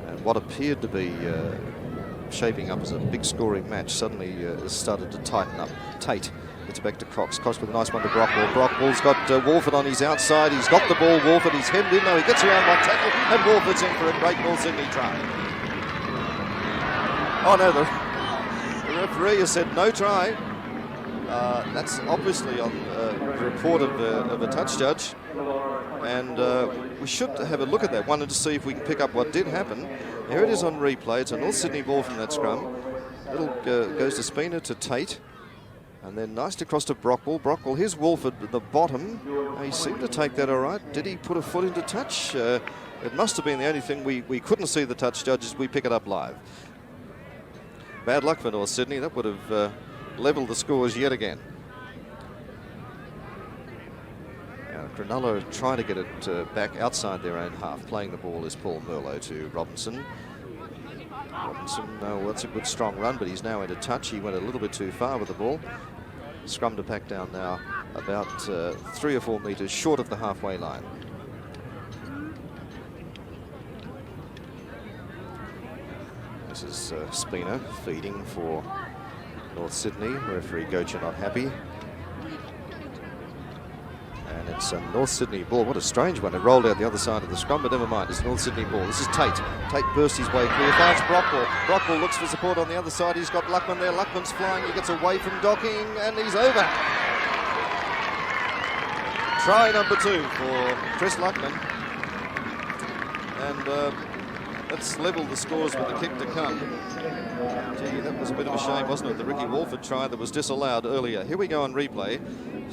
And what appeared to be shaping up as a big scoring match suddenly has started to tighten up. Tate gets back to Cox. Cox with a nice one to Brockwell. Brockwell's got Walford on his outside. He's got the ball. Walford, he's hemmed in. No, he gets around one tackle, and Walford's in for a great North Sydney try. Oh no, the referee has said no try. That's obviously on the report of a touch judge, and we should have a look at that one and to see if we can pick up what did happen. Here it is on replay. It's a North Sydney ball from that scrum. Little goes to Spina to Tate, and then nicely across to Brockwell. Brockwell, here's Walford at the bottom. He seemed to take that all right. Did he put a foot into touch? It must have been the only thing we couldn't see the touch judges. We pick it up live. Bad luck for North Sydney. That would have levelled the scores yet again. Now, Cronulla trying to get it back outside their own half. Playing the ball is Paul Merlot to Robinson. Robinson, well, that's a good strong run, but he's now into touch. He went a little bit too far with the ball. Scrum to pack down now about 3 or 4 metres short of the halfway line. This is Spina feeding for North Sydney. Referee Gocha not happy. And it's a North Sydney ball. What a strange one. It rolled out the other side of the scrum, but never mind. It's a North Sydney ball. This is Tate. Tate bursts his way clear. Finds Brockwell. Brockwell looks for support on the other side. He's got Luckman there. Luckman's flying. He gets away from docking, and he's over. Try number 2 for Chris Luckman. And let's level the scores with the kick to come. Gee, that was a bit of a shame, wasn't it? The Ricky Walford try that was disallowed earlier. Here we go on replay.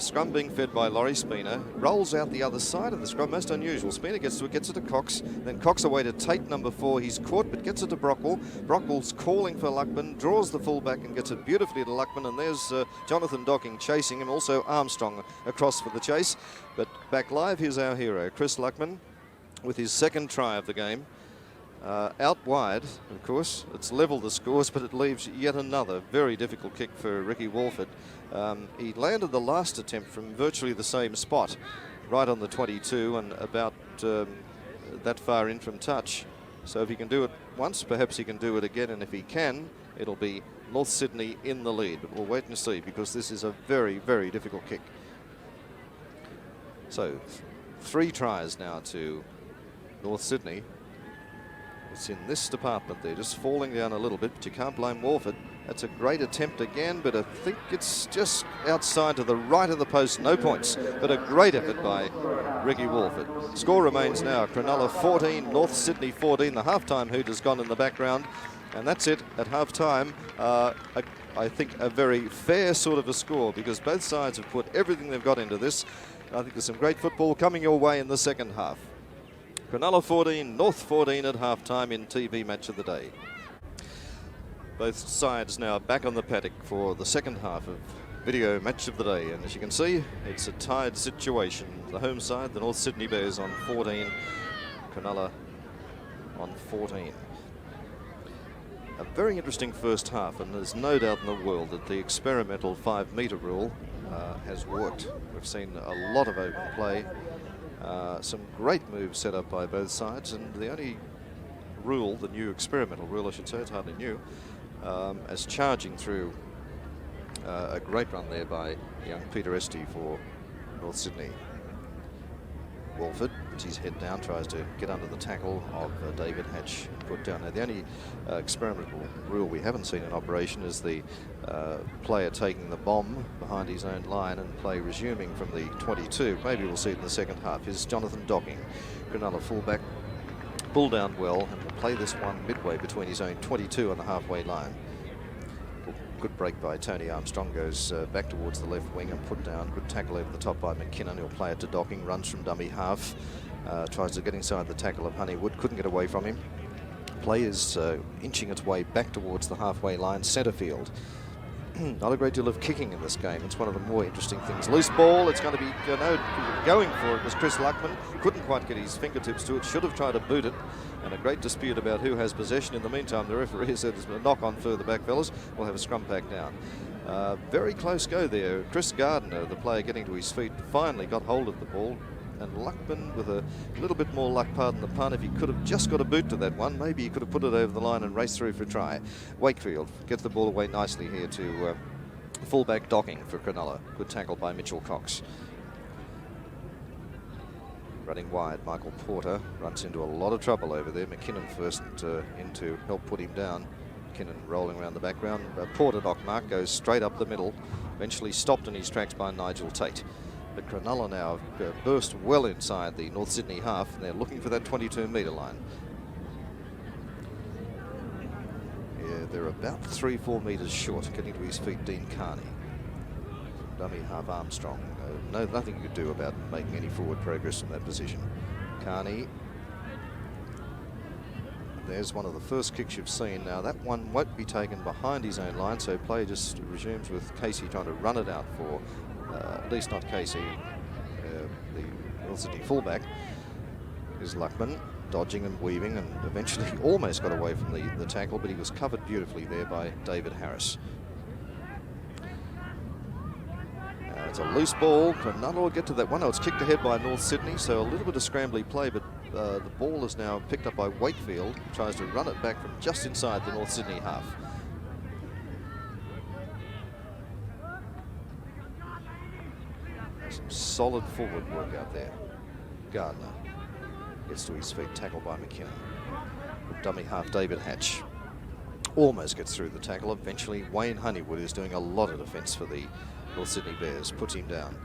Scrum being fed by Laurie Spina. Rolls out the other side of the scrum. Most unusual. Spina gets it to Cox. Then Cox away to Tate, number 4. He's caught, but gets it to Brockwell. Brockwell's calling for Luckman. Draws the fullback and gets it beautifully to Luckman. And there's Jonathan Docking chasing him. Also Armstrong across for the chase. But back live, here's our hero, Chris Luckman, with his second try of the game. Out wide, of course. It's levelled the scores, but it leaves yet another very difficult kick for Ricky Walford. He landed the last attempt from virtually the same spot, right on the 22 and about that far in from touch. So if he can do it once, perhaps he can do it again, and if he can, it'll be North Sydney in the lead. But we'll wait and see, because this is a very, very difficult kick. So 3 tries now to North Sydney. It's in this department. They're just falling down a little bit, but you can't blame Walford. That's a great attempt again, but I think it's just outside to the right of the post. No points, but a great effort by Ricky Walford. Score remains now Cronulla 14, North Sydney 14. The halftime hoot has gone in the background, and that's it at halftime. I think a very fair sort of a score, because both sides have put everything they've got into this. I think there's some great football coming your way in the second half. Cronulla 14, North 14 at halftime in TV Match of the Day. Both sides now back on the paddock for the second half of Video Match of the Day. And as you can see, it's a tied situation. The home side, the North Sydney Bears on 14, Cronulla on 14. A very interesting first half, and there's no doubt in the world that the experimental 5-metre rule has worked. We've seen a lot of open play, some great moves set up by both sides, and the only rule, the new experimental rule I should say, it's hardly new, as charging through a great run there by young Peter Esty for North Sydney. Walford puts his head down, tries to get under the tackle of David Hatch, put down. Now, the only experimental rule we haven't seen in operation is the player taking the bomb behind his own line and play resuming from the 22. Maybe we'll see it in the second half. Is Jonathan Docking, Cronulla fullback, pull down well and play this one midway between his own 22 and the halfway line. Good break by Tony Armstrong, goes back towards the left wing and put down. Good tackle over the top by McKinnon. He'll play it to Docking, runs from dummy half, tries to get inside the tackle of Honeywood, couldn't get away from him. Play is inching its way back towards the halfway line, centre field. Not a great deal of kicking in this game. It's one of the more interesting things. Loose ball, it's going to be going for it was Chris Luckman. Couldn't quite get his fingertips to it, should have tried to boot it. And a great dispute about who has possession. In the meantime, the referee said there's a knock on further back, fellas. We'll have a scrum back down. Very close go there. Chris Gardner, the player getting to his feet, finally got hold of the ball. And Luckman, with a little bit more luck, pardon the pun, if he could have just got a boot to that one, maybe he could have put it over the line and raced through for a try. Wakefield gets the ball away nicely here to fullback Docking for Cronulla. Good tackle by Mitchell Cox. Running wide, Michael Porter runs into a lot of trouble over there. McKinnon first in to help put him down. McKinnon rolling around the background. Porter knock mark goes straight up the middle, eventually stopped in his tracks by Nigel Tate. But Cronulla now burst well inside the North Sydney half, and they're looking for that 22-metre line. Yeah, they're about 3-4 metres short. Getting to his feet, Dean Carney. Dummy half Armstrong. Nothing you could do about making any forward progress from that position. Carney. There's one of the first kicks you've seen. Now that one won't be taken behind his own line, so play just resumes with Casey trying to run it out for, at least not Casey, the North Sydney fullback. Is Luckman dodging and weaving, and eventually almost got away from the tackle, but he was covered beautifully there by David Harris. It's a loose ball. Cronulla will get to that one. Oh, it's kicked ahead by North Sydney, so a little bit of scrambly play, but the ball is now picked up by Wakefield. Tries to run it back from just inside the North Sydney half. Some solid forward work out there. Gardner gets to his feet, tackled by McKinnon. Dummy half David Hatch almost gets through the tackle. Eventually Wayne Honeywood is doing a lot of defence for the North Sydney Bears, puts him down.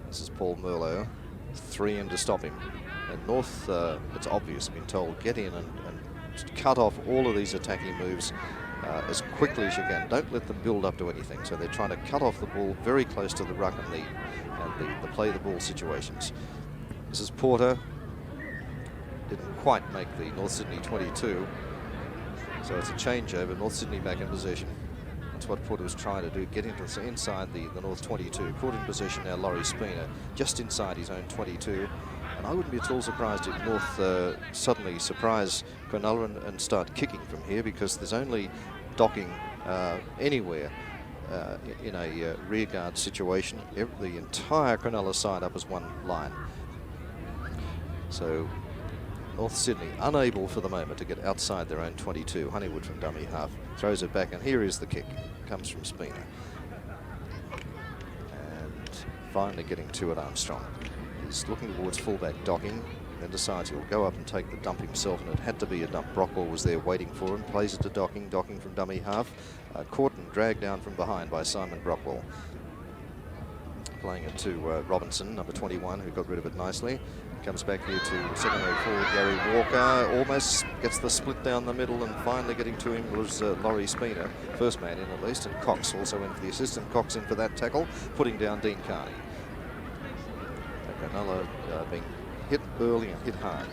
This is Paul Merlo, 3 in to stop him. And North, it's obvious, been told, get in and cut off all of these attacking moves as quickly as you can. Don't let them build up to anything. So they're trying to cut off the ball very close to the ruck and the play the ball situations. This is Porter. Didn't quite make the North Sydney 22. So it's a changeover. North Sydney back in possession. That's what Porter was trying to do, get into inside the North 22. Caught in possession now, Laurie Spina, just inside his own 22. And I wouldn't be at all surprised if North suddenly surprise Cronulla and start kicking from here, because there's only Docking anywhere in a rearguard situation. The entire Cronulla side up as one line. So North Sydney unable for the moment to get outside their own 22. Honeywood from dummy half throws it back, and here is the kick. Comes from Spina. And finally getting to it, Armstrong. He's looking towards fullback Docking. then decides he'll go up and take the dump himself, and it had to be a dump. Brockwell was there waiting for him, plays it to Docking from dummy half, caught and dragged down from behind by Simon Brockwell. Playing it to Robinson, number 21, who got rid of it nicely. Comes back here to second row forward, Gary Walker, almost gets the split down the middle, and finally getting to him was Laurie Spina, first man in at least, and Cox also in for the assistant. Cox in for that tackle, putting down Dean Carney. Cronulla being hit early and hit hard.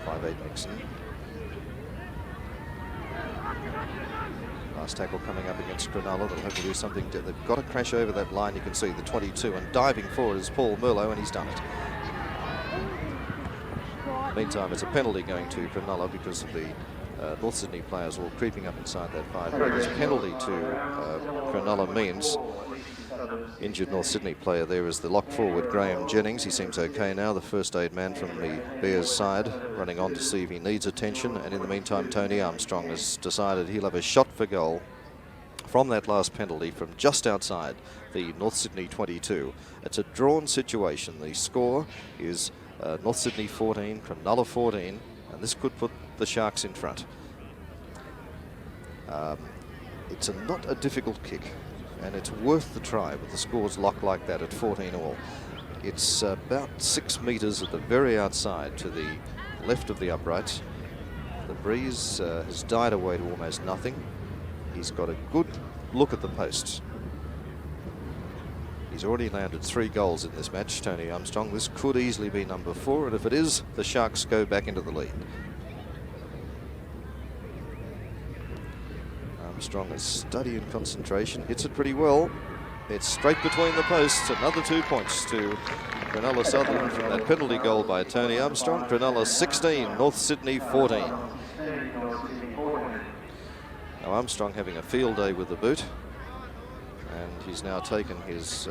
5'8" Nixon. Last tackle coming up against Cronulla. They'll have to do something. They've got to crash over that line. You can see the 22, and diving forward is Paul Merlo, and he's done it. Meantime, it's a penalty going to Cronulla because of the North Sydney players all creeping up inside that 5 metres. Penalty to Cronulla means injured North Sydney player there is the lock forward, Graham Jennings. He seems okay now, the first aid man from the Bears side, running on to see if he needs attention. And in the meantime, Tony Armstrong has decided he'll have a shot for goal from that last penalty from just outside the North Sydney 22. It's a drawn situation. The score is North Sydney 14, Cronulla 14, and this could put the Sharks in front. It's not a difficult kick, and it's worth the try with the scores locked like that at 14 all. It's about 6 metres at the very outside to the left of the uprights. The breeze has died away to almost nothing. He's got a good look at the posts. He's already landed 3 goals in this match, Tony Armstrong. This could easily be number 4, and if it is, the Sharks go back into the lead. Armstrong is steady in concentration, hits it pretty well. It's straight between the posts. Another 2 points to Cronulla Sutherland from that penalty goal by Tony Armstrong. Cronulla 16, North Sydney 14. Now Armstrong having a field day with the boot, and he's now taken his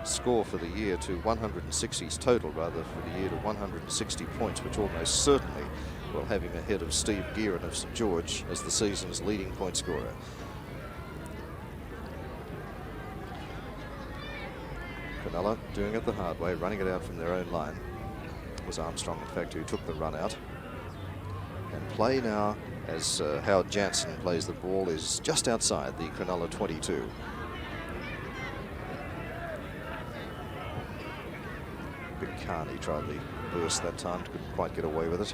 score for the year to 160, his total rather for the year to 160 points, which almost certainly will have him ahead of Steve Gearin of St George as the season's leading point scorer. Cronulla doing it the hard way, running it out from their own line. It was Armstrong, in fact, who took the run out. And play now, as Howard Jansen plays the ball, is just outside the Cronulla 22. Big Carney tried the burst that time, couldn't quite get away with it.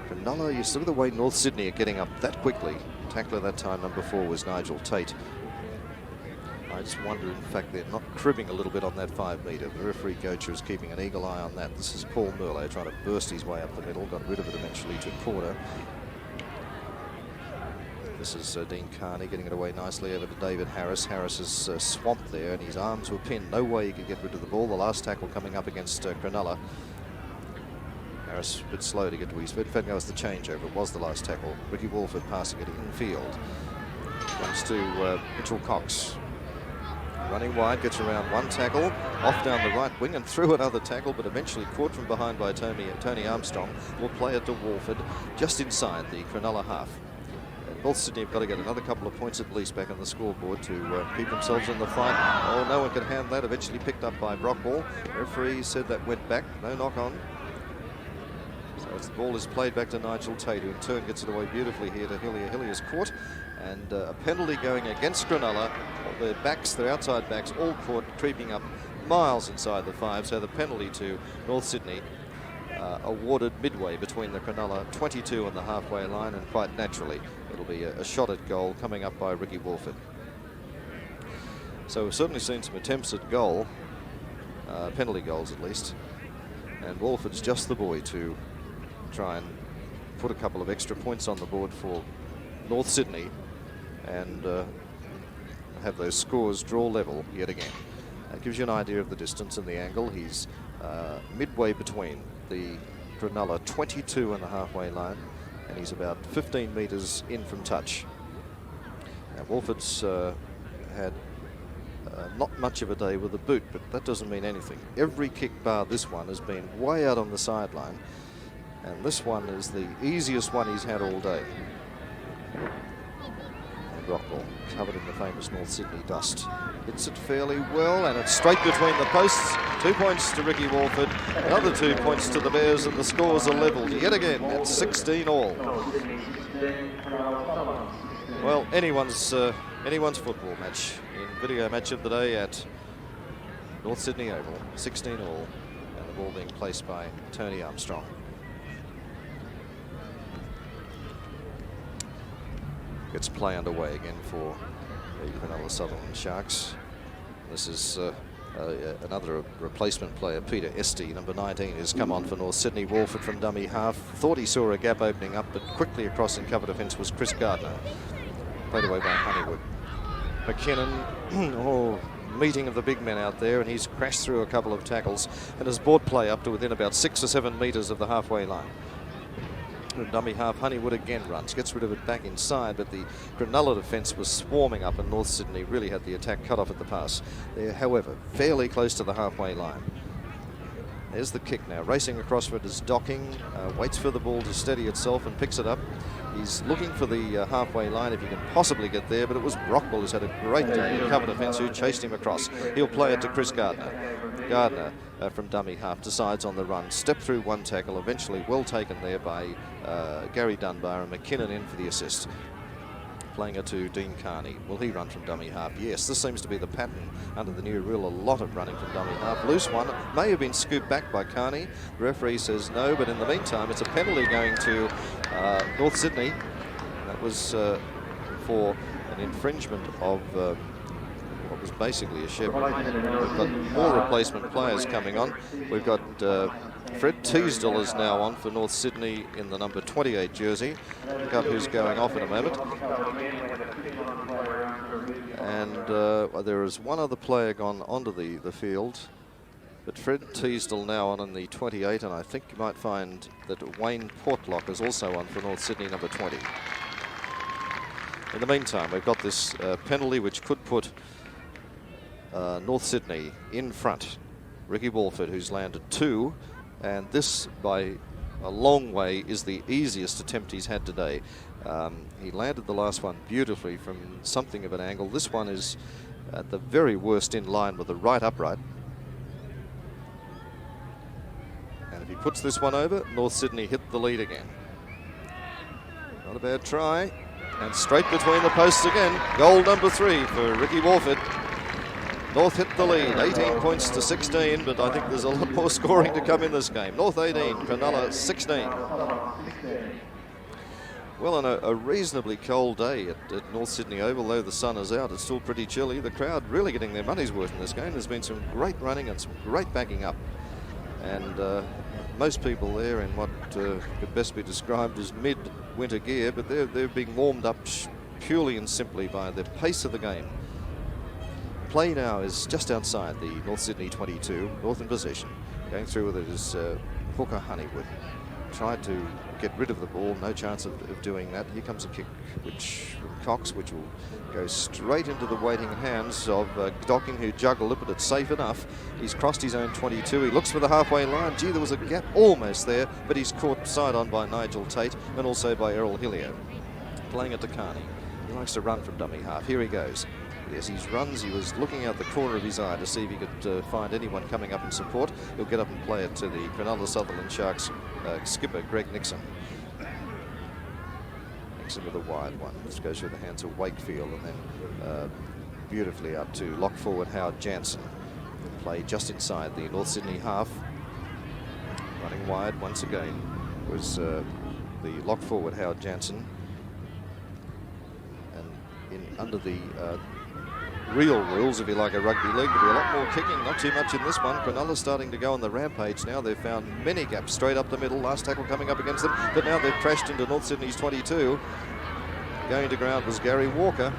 Cronulla, you see the way North Sydney are getting up that quickly. Tackler that time, number 4, was Nigel Tate. I just wonder, in fact, they're not cribbing a little bit on that 5 metre. The referee Gocher is keeping an eagle eye on that. This is Paul Merlo trying to burst his way up the middle, got rid of it eventually to corner. This is Dean Carney getting it away nicely over to David Harris. Harris is swamped there, and his arms were pinned. No way he could get rid of the ball. The last tackle coming up against Cronulla. Harris a bit slow to get to his feet. In fact, that was the changeover. It was the last tackle. Ricky Walford passing it in field. Comes to Mitchell Cox. Running wide, gets around one tackle, off down the right wing and through another tackle, but eventually caught from behind by Tony Armstrong. Will play it to Walford just inside the Cronulla half. And North Sydney have got to get another couple of points at least back on the scoreboard to keep themselves in the fight. Oh, no one can hand that. Eventually picked up by Brockwell. Referee said that went back. No knock on. So as the ball is played back to Nigel Tate, who in turn gets it away beautifully here to Hillier. Hillier's caught, and a penalty going against Cronulla. Their backs, their outside backs, all caught, creeping up miles inside the 5. So the penalty to North Sydney awarded midway between the Cronulla 22 and the halfway line, and quite naturally it'll be a shot at goal coming up by Ricky Walford. So we've certainly seen some attempts at goal, penalty goals at least, and Walford's just the boy to try and put a couple of extra points on the board for North Sydney and have those scores draw level yet again. That gives you an idea of the distance and the angle. He's midway between the Cronulla 22 and the halfway line, and he's about 15 metres in from touch. Now Walford's had not much of a day with the boot, but that doesn't mean anything. Every kick bar this one has been way out on the sideline, and this one is the easiest one he's had all day. Rockball, covered in the famous North Sydney dust. Hits it fairly well, and it's straight between the posts. 2 points to Ricky Walford, another 2 points to the Bears, and the scores are levelled yet again at 16 all. Well, anyone's football match in video match of the day at North Sydney Oval, 16 all, and the ball being placed by Tony Armstrong. Gets play underway again for the Cronulla Sutherland Sharks. This is another replacement player, Peter Esty, number 19, has come on for North Sydney. Walford from dummy half. Thought he saw a gap opening up, but quickly across in cover defence was Chris Gardner. Played away by Honeywood. McKinnon, meeting of the big men out there, and he's crashed through a couple of tackles and has brought play up to within about 6 or 7 metres of the halfway line. Dummy half, Honeywood again runs, gets rid of it back inside, but the Cronulla defence was swarming up and North Sydney really had the attack cut off at the pass. They're, however, fairly close to the halfway line. There's the kick now, racing across for it is Docking, waits for the ball to steady itself and picks it up. He's looking for the halfway line if he can possibly get there, but it was Brockwell who's had a great day in cover defence who chased him across. He'll play it to Chris Gardner. Gardner from dummy half decides on the run, step through one tackle, eventually well taken there by Gary Dunbar, and McKinnon in for the assist. Playing it to Dean Carney. Will he run from dummy half? Yes, this seems to be the pattern under the new rule. A lot of running from dummy half. Loose one, may have been scooped back by Carney. The referee says no, but in the meantime, it's a penalty going to North Sydney. That was for an infringement of what was basically a chevron. We've got more replacement players coming on. We've got Fred Teasdale is now on for North Sydney in the number 28 jersey. Look up who's going off in a moment. And there is one other player gone onto the field, but Fred Teasdale now on in the 28, and I think you might find that Wayne Portlock is also on for North Sydney number 20. In the meantime, we've got this penalty which could put North Sydney in front. Ricky Walford, who's landed 2. And this, by a long way, is the easiest attempt he's had today. He landed the last one beautifully from something of an angle. This one is at the very worst in line with the right upright. And if he puts this one over, North Sydney hit the lead again. Not a bad try. And straight between the posts again. Goal number 3 for Ricky Walford. North hit the lead, 18 points to 16, but I think there's a lot more scoring to come in this game. North 18, Cronulla 16. Well, on a reasonably cold day at North Sydney Oval, though the sun is out, it's still pretty chilly. The crowd really getting their money's worth in this game. There's been some great running and some great backing up. And most people there in what could best be described as mid-winter gear, but they're being warmed up purely and simply by the pace of the game. Play now is just outside the North Sydney 22, North in possession. Going through with it is hooker Honeywood. Tried to get rid of the ball, no chance of doing that. Here comes a kick from Cox, which will go straight into the waiting hands of Docking, who juggled it, but it's safe enough. He's crossed his own 22. He looks for the halfway line. Gee, there was a gap almost there, but he's caught side on by Nigel Tate and also by Errol Hillier. Playing it to Carney. He likes to run from dummy half. Here he goes. Yes, he runs. He was looking out the corner of his eye to see if he could find anyone coming up in support. He'll get up and play it to the Cronulla Sutherland Sharks skipper, Greg Nixon. Nixon with a wide one. This goes through the hands of Wakefield, and then beautifully up to lock forward Howard Jansen. Play just inside the North Sydney half. Running wide once again was the lock forward Howard Jansen. And under the real rules, if you like, a rugby league, there'll be a lot more kicking, not too much in this one. Cronulla's starting to go on the rampage now. They've found many gaps straight up the middle. Last tackle coming up against them, but now they've crashed into North Sydney's 22. Going to ground was Gary Walker.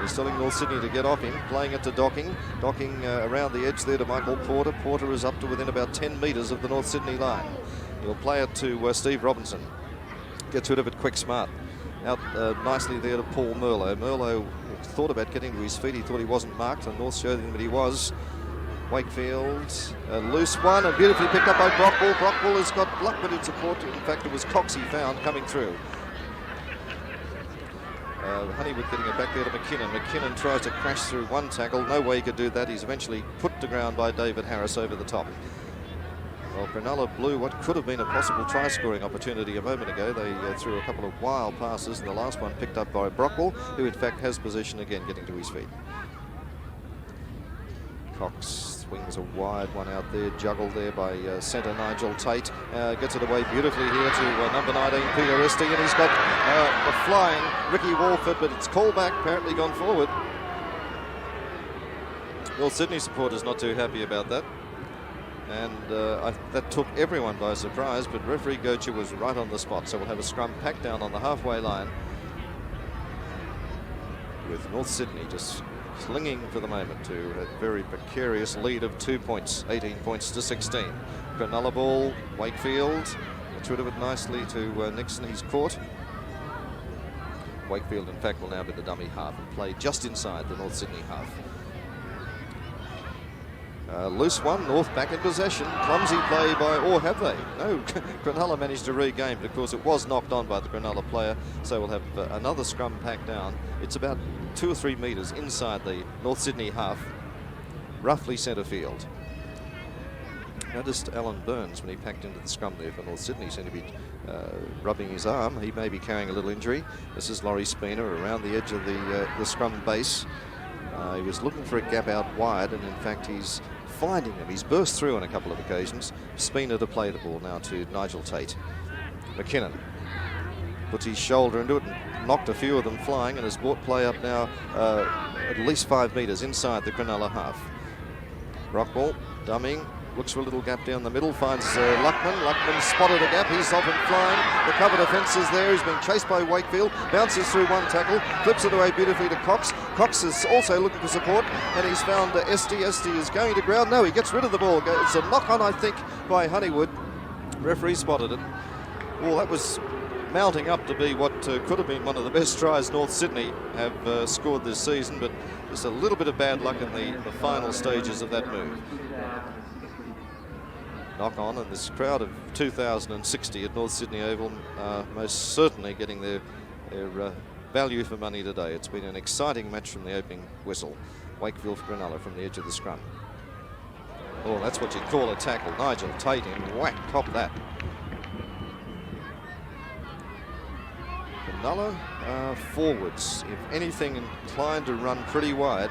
He's telling North Sydney to get off him, playing it to Docking. Docking around the edge there to Michael Porter. Porter is up to within about 10 metres of the North Sydney line. He'll play it to Steve Robinson. Gets rid of it quick, smart. Out nicely there to Paul Merlo. Merlo thought about getting to his feet. He thought he wasn't marked, and North showed him that he was. Wakefield, a loose one, and beautifully picked up by Brockball. Brockball has got luck, but in support. In fact, it was Cox he found coming through. Honeywood getting it back there to McKinnon. McKinnon tries to crash through one tackle. No way he could do that. He's eventually put to ground by David Harris over the top. Well, Cronulla blew what could have been a possible try-scoring opportunity a moment ago. They threw a couple of wild passes, and the last one picked up by Brockwell, who in fact has possession again, getting to his feet. Cox swings a wide one out there, juggled there by centre Nigel Tate. Gets it away beautifully here to number 19, Peter Esty, and he's got the flying Ricky Walford, but it's called back, apparently gone forward. Well, Sydney supporters not too happy about that. And that took everyone by surprise, but referee Gocher was right on the spot. So we'll have a scrum packed down on the halfway line, with North Sydney just clinging for the moment to a very precarious lead of 2 points, 18 points to 16. Cronulla ball, Wakefield gets rid of it nicely to Nixon. He's caught. Wakefield, in fact, will now be the dummy half and play just inside the North Sydney half. Loose one, North back in possession. Clumsy play by, or have they? No, Cronulla managed to regain, but of course it was knocked on by the Cronulla player, so we'll have another scrum packed down. It's about 2 or 3 metres inside the North Sydney half, roughly centre field. Noticed Alan Burns when he packed into the scrum there for North Sydney, seemed to be rubbing his arm. He may be carrying a little injury. This is Laurie Spina around the edge of the scrum base. He was looking for a gap out wide, and in fact he's finding them. He's burst through on a couple of occasions. Spina to play the ball now to Nigel Tate. McKinnon puts his shoulder into it and knocked a few of them flying, and has brought play up now at least 5 metres inside the Cronulla half. Rockwell dumming, looks for a little gap down the middle, finds Luckman. Luckman spotted a gap, he's off and flying. The cover defence is there, he's being chased by Wakefield, bounces through one tackle, flips it away beautifully to Cox. Cox is also looking for support, and he's found Esty. Esty is going to ground. No, he gets rid of the ball. It's a knock-on, I think, by Honeywood. Referee spotted it. Well, that was mounting up to be what could have been one of the best tries North Sydney have scored this season, but just a little bit of bad luck in the final stages of that move. Knock on, and this crowd of 2,060 at North Sydney Oval most certainly getting their value for money today. It's been an exciting match from the opening whistle. Wakefield for Cronulla from the edge of the scrum. Oh, that's what you call a tackle. Nigel Tate in whack, top that. Cronulla forwards, if anything, inclined to run pretty wide.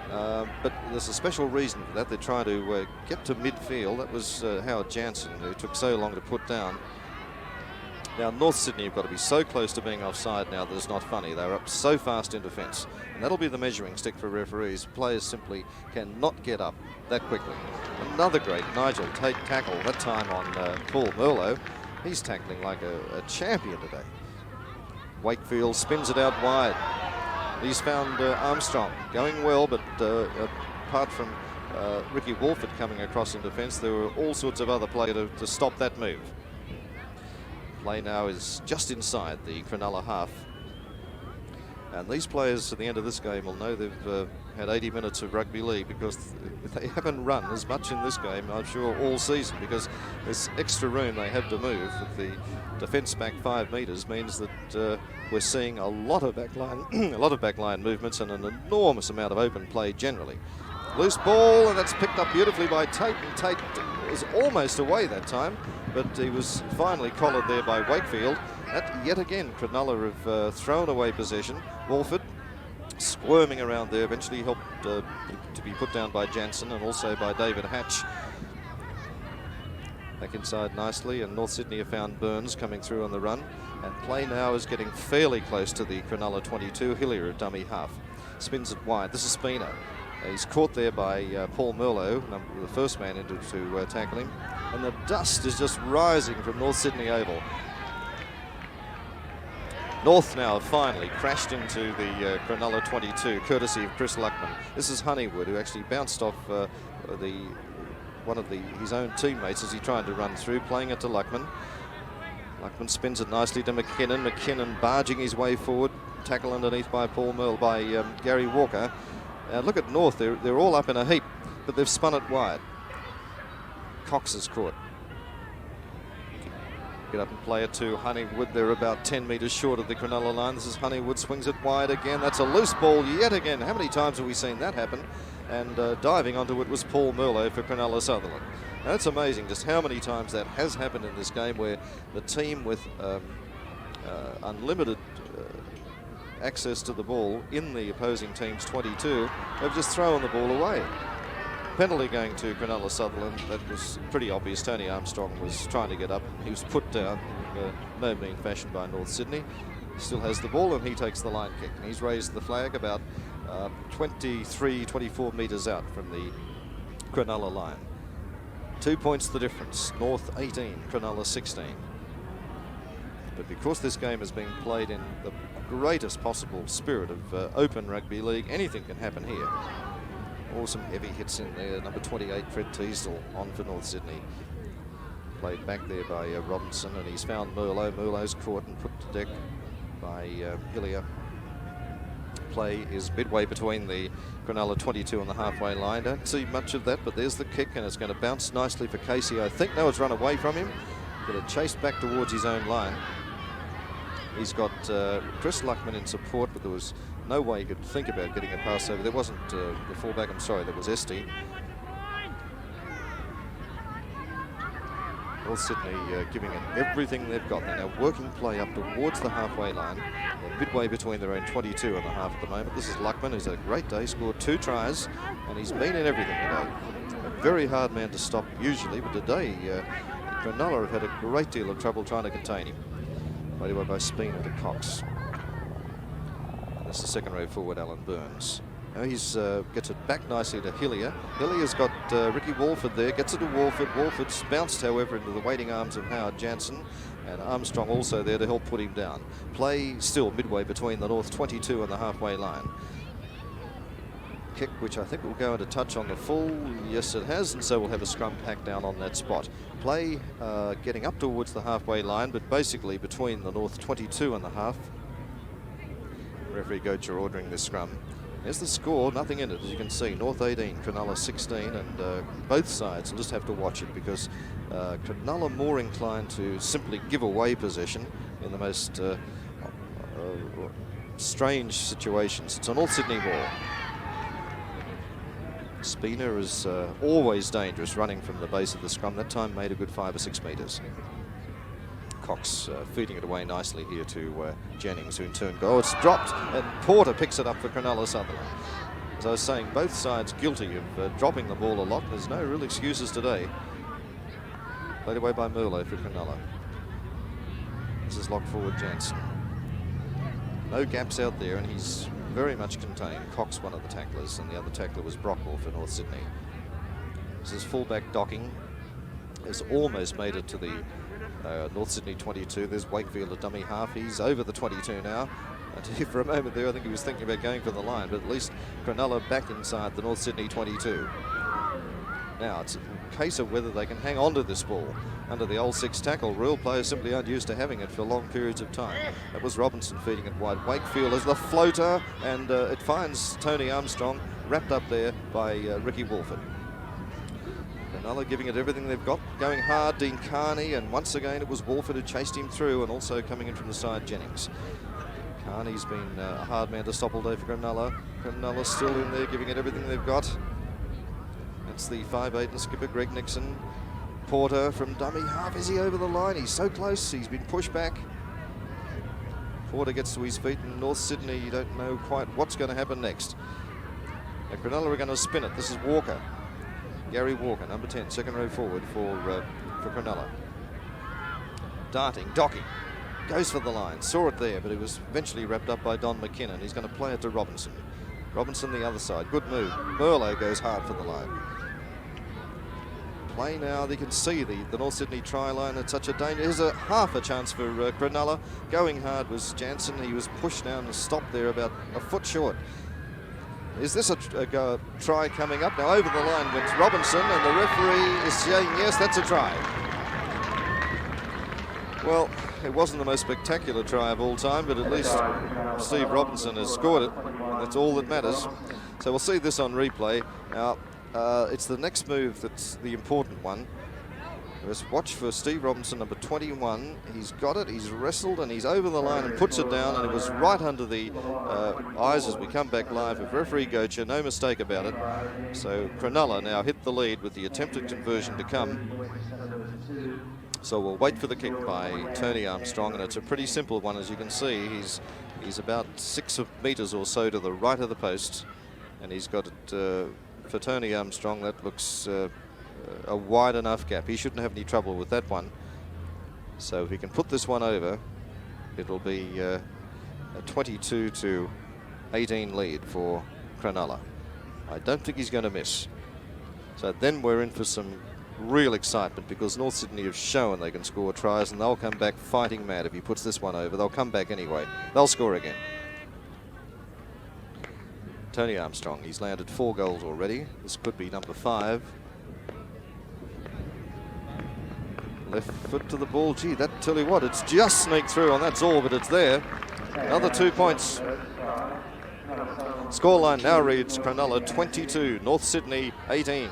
But there's a special reason for that. They're trying to get to midfield. That was Howard Jansen, who took so long to put down. Now, North Sydney have got to be so close to being offside now that it's not funny. They're up so fast in defence. And that'll be the measuring stick for referees. Players simply cannot get up that quickly. Another great Nigel Tate tackle, that time on Paul Merlo. He's tackling like a champion today. Wakefield spins it out wide. He's found Armstrong going well, but apart from Ricky Walford coming across in defence, there were all sorts of other play to stop that move. Play now is just inside the Cronulla half. And these players at the end of this game will know they've had 80 minutes of rugby league, because they haven't run as much in this game, I'm sure, all season, because this extra room they have to move with the defence back 5 metres means that we're seeing a lot of backline, a lot of backline movements and an enormous amount of open play generally. Loose ball, and that's picked up beautifully by Tate, and Tate was almost away that time, but he was finally collared there by Wakefield. That, yet again, Cronulla have thrown away possession. Walford squirming around there, eventually helped to be put down by Jansen and also by David Hatch. Back inside nicely, and North Sydney have found Burns coming through on the run, and play now is getting fairly close to the Cronulla 22. Hillier at dummy half, spins it wide. This is Spina. He's caught there by Paul Merlo, the first man into to tackle him, and the dust is just rising from North Sydney Oval. North now have finally crashed into the Cronulla 22, courtesy of Chris Luckman. This is Honeywood, who actually bounced off one of his own teammates as he tried to run through, playing it to Luckman. Luckman spins it nicely to McKinnon. McKinnon barging his way forward, tackle underneath by Paul Merle, by Gary Walker. Look at North, they're all up in a heap, but they've spun it wide. Cox is caught. Get up and play it to Honeywood. They're about 10 metres short of the Cronulla line. This is Honeywood, swings it wide again. That's a loose ball yet again. How many times have we seen that happen? And diving onto it was Paul Merlo for Cronulla Sutherland. Now, it's amazing just how many times that has happened in this game, where the team with unlimited access to the ball in the opposing team's 22 have just thrown the ball away. Penalty going to Cronulla Sutherland. That was pretty obvious. Tony Armstrong was trying to get up. He was put down in no mean fashion by North Sydney. Still has the ball, and he takes the line kick. And he's raised the flag about 23, 24 metres out from the Cronulla line. 2 points the difference. North 18, Cronulla 16. But because this game is being played in the greatest possible spirit of open rugby league, anything can happen here. Some heavy hits in there. Number 28, Fred Teasdale, on for North Sydney. Played back there by Robinson, and he's found Merlo. Merlo's caught and put to deck by Hillier. Play is midway between the Cronulla 22 and the halfway line. Don't see much of that, but there's the kick, and it's going to bounce nicely for Casey. I think no, it's run away from him. Going to chase back towards his own line. He's got Chris Luckman in support, but there was no way he could think about getting a pass over. There wasn't the fullback, I'm sorry, that was Esty. North Sydney giving it everything they've got. They're now working play up towards the halfway line. They're midway between their own 22 and the half at the moment. This is Luckman, who's had a great day, scored 2 tries, and he's been in everything today. A very hard man to stop usually, but today Cronulla have had a great deal of trouble trying to contain him. Played away by Spina to Cox. That's the second row forward, Alan Burns. Now he's gets it back nicely to Hillier. Hillier's got Ricky Walford there, gets it to Walford. Walford's bounced, however, into the waiting arms of Howard Jansen, and Armstrong also there to help put him down. Play still midway between the North 22 and the halfway line. Kick, which I think will go into touch on the full. Yes, it has, and so we'll have a scrum pack down on that spot. Play getting up towards the halfway line, but basically between the North 22 and the half. Referee Gocher ordering this scrum. There's the score, nothing in it, as you can see. North 18, Cronulla 16, and both sides will just have to watch it, because Cronulla more inclined to simply give away possession in the most strange situations. It's a North Sydney ball. Spina is always dangerous running from the base of the scrum. That time made a good 5 or 6 metres. Cox feeding it away nicely here to Jennings, who in turn it's dropped, and Porter picks it up for Cronulla Sutherland. As I was saying, both sides guilty of dropping the ball a lot. There's no real excuses today. Played away by Merlo for Cronulla. This is lock forward Jansen. No gaps out there, and he's very much contained. Cox, one of the tacklers, and the other tackler was Brockwell for North Sydney. This is fullback Docking. Has almost made it to the North Sydney 22. There's Wakefield, a dummy half. He's over the 22 now. And for a moment there, I think he was thinking about going for the line, but at least Cronulla back inside the North Sydney 22. Now, it's a case of whether they can hang on to this ball under the old 6 tackle rule. Players simply aren't used to having it for long periods of time. That was Robinson feeding it wide. Wakefield is the floater, and it finds Tony Armstrong wrapped up there by Ricky Walford. Cronulla giving it everything they've got, going hard. Dean Carney, and once again it was Walford who chased him through, and also coming in from the side Jennings. Carney's been a hard man to stop all day for Cronulla. Cronulla still in there, giving it everything they've got. It's the 5'8" and skipper Greg Nixon. Porter from dummy half. Is he over the line? He's so close. He's been pushed back. Porter gets to his feet, and North Sydney, you don't know quite what's going to happen next. Now, Cronulla are going to spin it. This is Walker. Gary Walker, number 10, second row forward for Cronulla. Darting, Docking. Goes for the line. Saw it there, but it was eventually wrapped up by Don McKinnon. He's going to play it to Robinson. Robinson the other side. Good move. Merlo goes hard for the line. Play now. They can see the North Sydney try line. It's such a danger. Here's a half a chance for Cronulla. Going hard was Jansen. He was pushed down and stopped there about a foot short. Is this a try coming up? Now over the line went Robinson, and the referee is saying yes, that's a try. Well, it wasn't the most spectacular try of all time, but at least Steve Robinson has scored it. That's all that matters. So we'll see this on replay. Now, it's the next move that's the important one. Just watch for Steve Robinson, number 21. He's got it, he's wrestled, and he's over the line and puts it down, and it was right under the eyes as we come back live of referee Gocher, no mistake about it. So Cronulla now hit the lead with the attempted conversion to come. So we'll wait for the kick by Tony Armstrong, and it's a pretty simple one, as you can see. He's about 6 metres or so to the right of the post, and he's got it for Tony Armstrong. That looks a wide enough gap. He shouldn't have any trouble with that one. So if he can put this one over, it'll be a 22-18 lead for Cronulla. I don't think he's going to miss. So then we're in for some real excitement, because North Sydney have shown they can score tries, and they'll come back fighting mad. If he puts this one over, they'll come back anyway. They'll score again. Tony Armstrong, he's landed 4 goals already. This could be number 5. Left foot to the ball. Gee, that tell you what, it's just sneaked through, and that's all, but it's there. Another 2 points. Scoreline now reads Cronulla 22, North Sydney 18.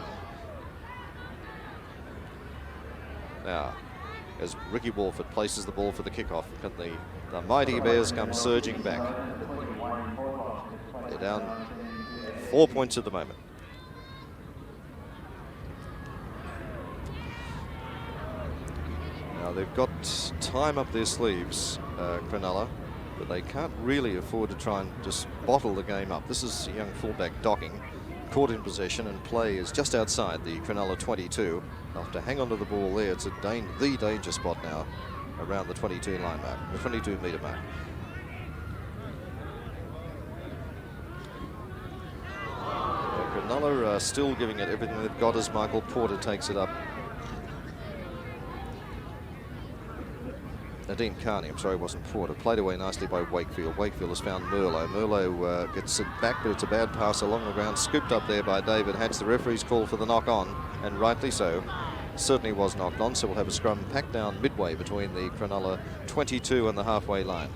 Now, as Ricky Walford places the ball for the kickoff, can the mighty Bears come surging back. They're down 4 points at the moment. Now they've got time up their sleeves, Cronulla, but they can't really afford to try and just bottle the game up. This is young fullback Docking, caught in possession, and play is just outside the Cronulla 22. They'll have to hang on to the ball there. It's the danger spot now around the 22 line mark, the 22 metre mark. Cronulla are still giving it everything they've got as Michael Porter takes it up. Dean Carney, I'm sorry, it wasn't Porter. Played away nicely by Wakefield. Wakefield has found Merlo. Merlo gets it back, but it's a bad pass along the ground. Scooped up there by David Hatch. The referee's call for the knock on, and rightly so. Certainly was knocked on, so we'll have a scrum packed down midway between the Cronulla 22 and the halfway line.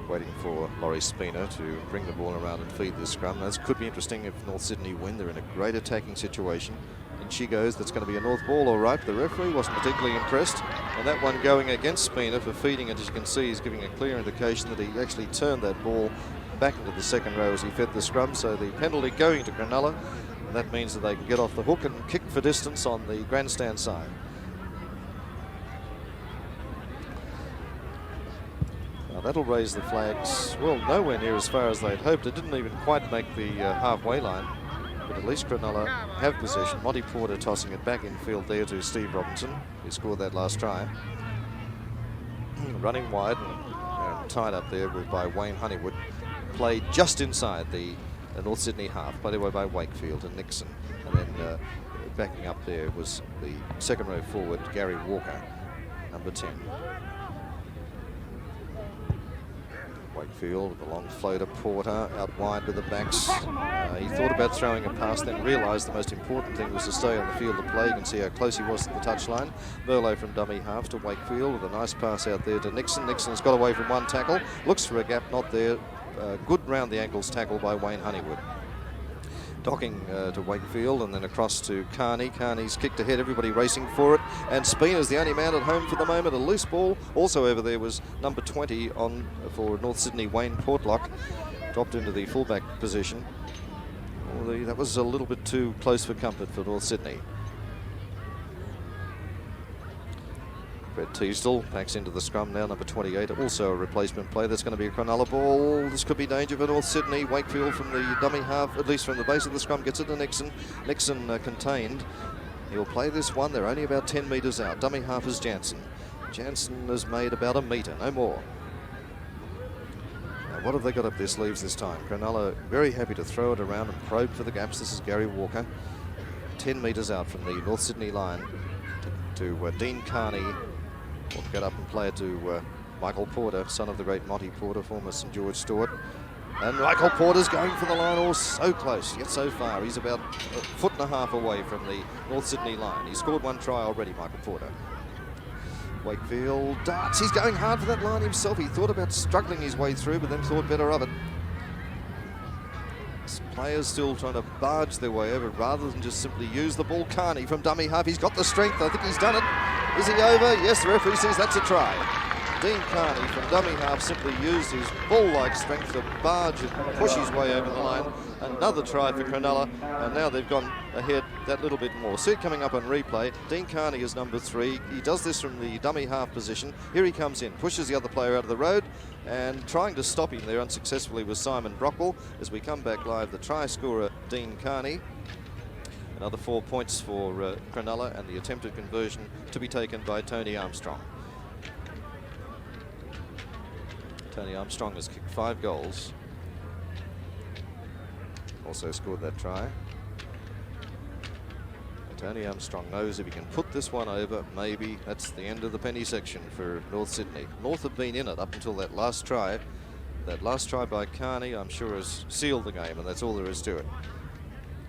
Waiting for Laurie Spina to bring the ball around and feed this scrum. This could be interesting if North Sydney win. They're in a great attacking situation. And she goes, that's going to be a North ball, all right. The referee wasn't particularly impressed. And that one going against Spina for feeding it, as you can see, he's giving a clear indication that he actually turned that ball back into the second row as he fed the scrum. So the penalty going to Cronulla. And that means that they can get off the hook and kick for distance on the grandstand side. Now that'll raise the flags, well, nowhere near as far as they'd hoped. It didn't even quite make the halfway line. But at least Cronulla have possession. Monty Porter tossing it back in field there to Steve Robinson, who scored that last try. Running wide and tied up there by Wayne Honeywood. Played just inside the North Sydney half, played away by Wakefield and Nixon. And then backing up there was the second row forward, Gary Walker, number 10. Wakefield with a long floater. Porter out wide with the backs. He thought about throwing a pass, then realised the most important thing was to stay on the field of play. You can see how close he was to the touchline. Merlo from dummy half to Wakefield with a nice pass out there to Nixon. Nixon's got away from one tackle. Looks for a gap, not there. Good round the ankles tackle by Wayne Honeywood. Docking to Wakefield and then across to Carney. Carney's kicked ahead, everybody racing for it. And Spina's the only man at home for the moment. A loose ball. Also over there was number 20 on for North Sydney, Wayne Portlock. Dropped into the fullback position. Well, that was a little bit too close for comfort for North Sydney. Brett Teasdale backs into the scrum now, number 28, also a replacement play. That's going to be a Cronulla ball. This could be danger for North Sydney. Wakefield from the dummy half, at least from the base of the scrum, gets it to Nixon. Nixon contained. He'll play this one. They're only about 10 metres out. Dummy half is Jansen. Jansen has made about a metre, no more. Now, what have they got up their sleeves this time? Cronulla very happy to throw it around and probe for the gaps. This is Gary Walker. 10 metres out from the North Sydney line to Dean Carney. We'll get up and play it to Michael Porter, son of the great Monty Porter, former St George Stewart. And Michael Porter's going for the line, all so close, yet so far. He's about a foot and a half away from the North Sydney line. He scored one try already, Michael Porter. Wakefield darts. He's going hard for that line himself. He thought about struggling his way through, but then thought better of it. players still trying to barge their way over rather than just simply use the ball. Carney from dummy half. He's got the strength. I think he's done it. Is he over? Yes, the referee says that's a try. Dean Carney from dummy half simply used his ball-like strength to barge and push his way over the line. Another try for Cronulla, and now they've gone ahead that little bit more. See it coming up on replay. Dean Carney is number 3. He does this from the dummy half position. Here he comes in, pushes the other player out of the road, and trying to stop him there unsuccessfully was Simon Brockwell. As we come back live, the try scorer, Dean Carney. Another 4 points for Cronulla, and the attempted conversion to be taken by Tony Armstrong. Tony Armstrong has kicked 5 goals. Also scored that try. Tony Armstrong knows if he can put this one over, maybe that's the end of the penny section for North Sydney. North have been in it up until that last try. That last try by Carney, I'm sure, has sealed the game, and that's all there is to it.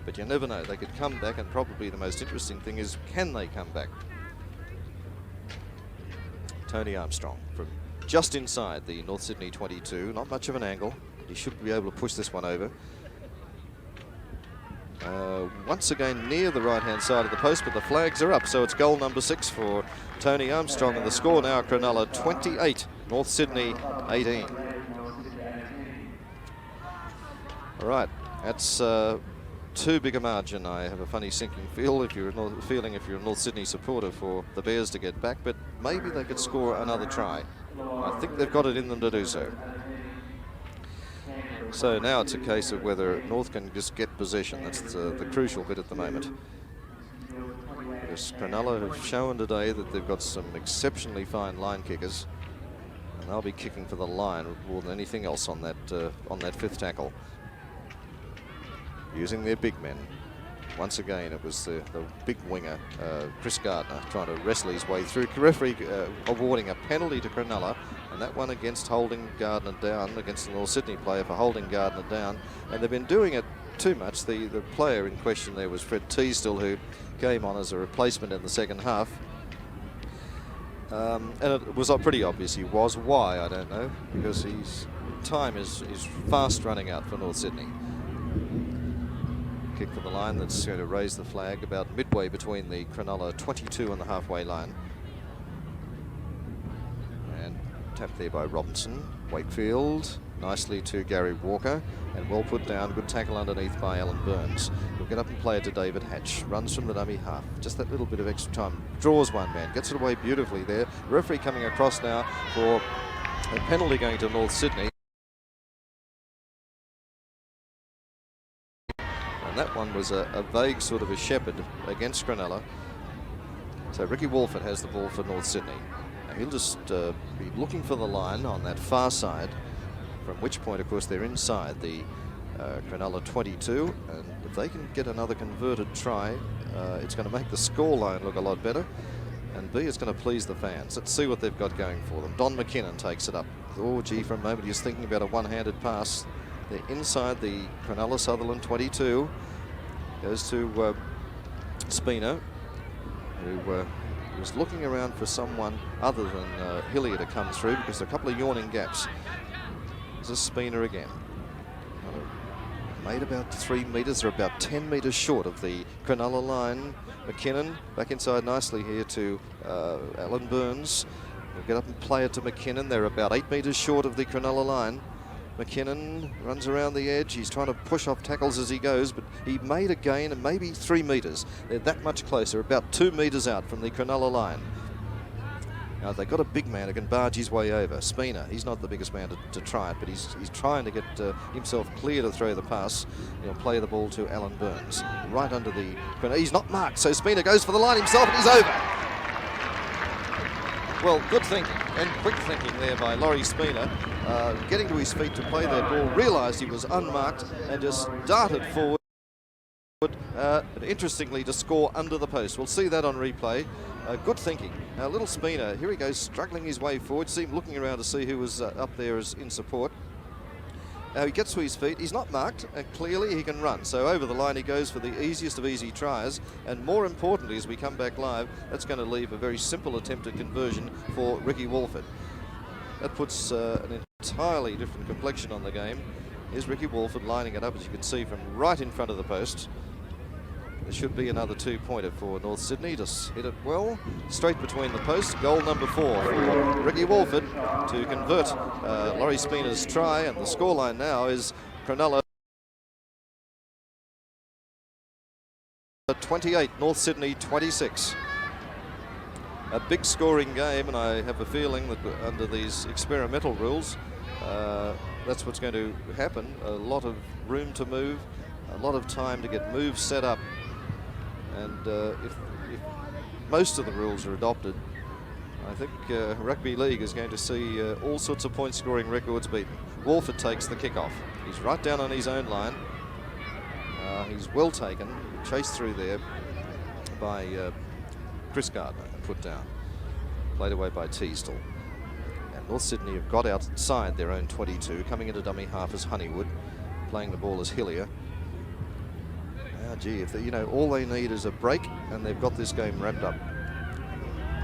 But you never know. They could come back, and probably the most interesting thing is, can they come back? Tony Armstrong from just inside the North Sydney 22. Not much of an angle. He should be able to push this one over. Once again near the right-hand side of the post, but the flags are up, so it's goal number 6 for Tony Armstrong, and the score now, Cronulla 28, North Sydney 18. All right, that's too big a margin. I have a funny sinking feel if you're a North Sydney supporter for the Bears to get back, but maybe they could score another try. I think they've got it in them to do so. So now it's a case of whether North can just get possession. That's the crucial bit at the moment. Because Cronulla have shown today that they've got some exceptionally fine line kickers, and they'll be kicking for the line more than anything else on that fifth tackle, using their big men. Once again, it was the big winger, Chris Gardner, trying to wrestle his way through. Referee awarding a penalty to Cronulla, and that one against holding Gardner down, against the North Sydney player for holding Gardner down. And they've been doing it too much. The player in question there was Fred Teasdale, who came on as a replacement in the second half. And it was pretty obvious he was. Why, I don't know, because his time is fast running out for North Sydney. Kick for the line that's going to raise the flag about midway between the Cronulla 22 and the halfway line. And tapped there by Robinson. Wakefield nicely to Gary Walker, and well put down. Good tackle underneath by Alan Burns. He'll get up and play it to David Hatch. Runs from the dummy half. Just that little bit of extra time. Draws one man. Gets it away beautifully there. Referee coming across now for a penalty going to North Sydney. And that one was a vague sort of a shepherd against Cronulla. So Ricky Wolford has the ball for North Sydney. Now he'll just be looking for the line on that far side, from which point, of course, they're inside the Cronulla 22. And if they can get another converted try, it's going to make the scoreline look a lot better. And B, it's going to please the fans. Let's see what they've got going for them. Don McKinnon takes it up. Oh, gee, for a moment, he's thinking about a one-handed pass. They're inside the Cronulla Sutherland 22. Goes to Spina, who was looking around for someone other than Hillier to come through, because there are a couple of yawning gaps. There's a Spina again. Made about 3 metres. They're about 10 metres short of the Cronulla line. McKinnon back inside nicely here to Alan Burns. We'll get up and play it to McKinnon. They're about 8 metres short of the Cronulla line. McKinnon runs around the edge. He's trying to push off tackles as he goes, but he made a gain of maybe 3 metres. They're that much closer, about 2 metres out from the Cronulla line. Now they've got a big man who can barge his way over. Spina, he's not the biggest man to try it, but he's trying to get himself clear to throw the pass. He'll play the ball to Alan Burns, right under the... He's not marked, so Spina goes for the line himself, and he's over. Well, good thinking and quick thinking there by Laurie Spina, getting to his feet to play that ball, realised he was unmarked and just darted forward, interestingly, to score under the post. We'll see that on replay. Good thinking. Little Spina, here he goes, struggling his way forward, seemed looking around to see who was up there as in support. Now he gets to his feet, he's not marked, and clearly he can run. So over the line he goes for the easiest of easy tries, and more importantly, as we come back live, that's going to leave a very simple attempt at conversion for Ricky Wolford. That puts an entirely different complexion on the game. Here's Ricky Walford lining it up, as you can see, from right in front of the post. There should be another 2-pointer for North Sydney. Just hit it well, straight between the posts. Goal number 4 for Ricky Walford to convert Laurie Spina's try, and the scoreline now is Cronulla 28, North Sydney 26. A big scoring game, and I have a feeling that under these experimental rules, that's what's going to happen. A lot of room to move, a lot of time to get moves set up. And if most of the rules are adopted, I think Rugby League is going to see all sorts of point-scoring records beaten. Walford takes the kick-off. He's right down on his own line. He's well taken, chased through there by Chris Gardner, put down. Played away by Teasdale. And North Sydney have got outside their own 22, coming into dummy half as Honeywood, playing the ball as Hillier. Gee, if they, all they need is a break, and they've got this game wrapped up.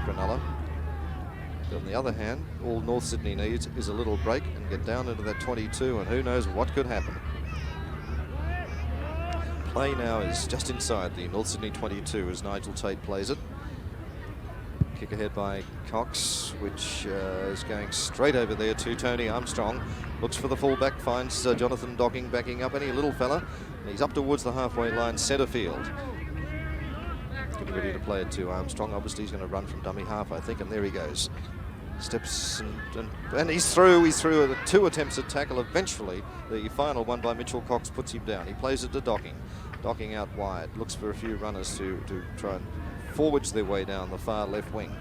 Cronulla. But on the other hand, all North Sydney needs is a little break and get down into that 22, and who knows what could happen. Play now is just inside the North Sydney 22 as Nigel Tate plays it. Kick ahead by Cox, which is going straight over there to Tony Armstrong. Looks for the fullback, finds Jonathan Docking backing up, any little fella. He's up towards the halfway line, centre field. Getting ready to play it to Armstrong. Obviously he's going to run from dummy half, I think, and there he goes. Steps and he's through. He's through 2 attempts at tackle. Eventually, the final one by Mitchell Cox puts him down. He plays it to Docking. Docking out wide. Looks for a few runners to try and forwards their way down the far left wing.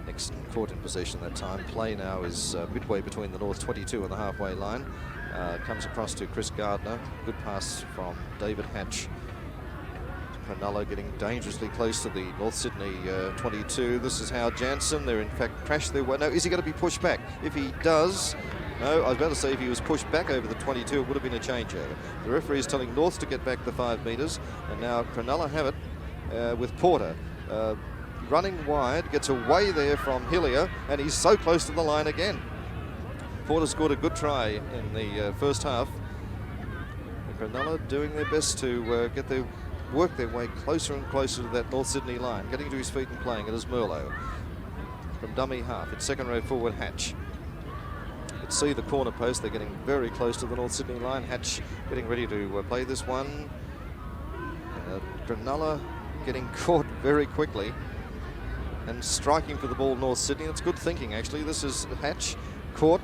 Nixon caught in possession that time. Play now is midway between the North 22 and the halfway line. Comes across to Chris Gardner. Good pass from David Hatch. Cronulla getting dangerously close to the North Sydney 22. This is Howard Jansen. They're in fact crashed their way. No, is he going to be pushed back? If he does, no, I was about to say if he was pushed back over the 22, it would have been a changeover. The referee is telling North to get back the 5 metres, and now Cronulla have it with Porter. Running wide, gets away there from Hillier, and he's so close to the line again. Porter scored a good try in the first half. Cronulla doing their best to work their way closer and closer to that North Sydney line. Getting to his feet and playing it as Merlot. From dummy half, it's second row forward Hatch. You can see the corner post, they're getting very close to the North Sydney line. Hatch getting ready to play this one. Cronulla getting caught very quickly and striking for the ball North Sydney. That's good thinking actually. This is Hatch caught,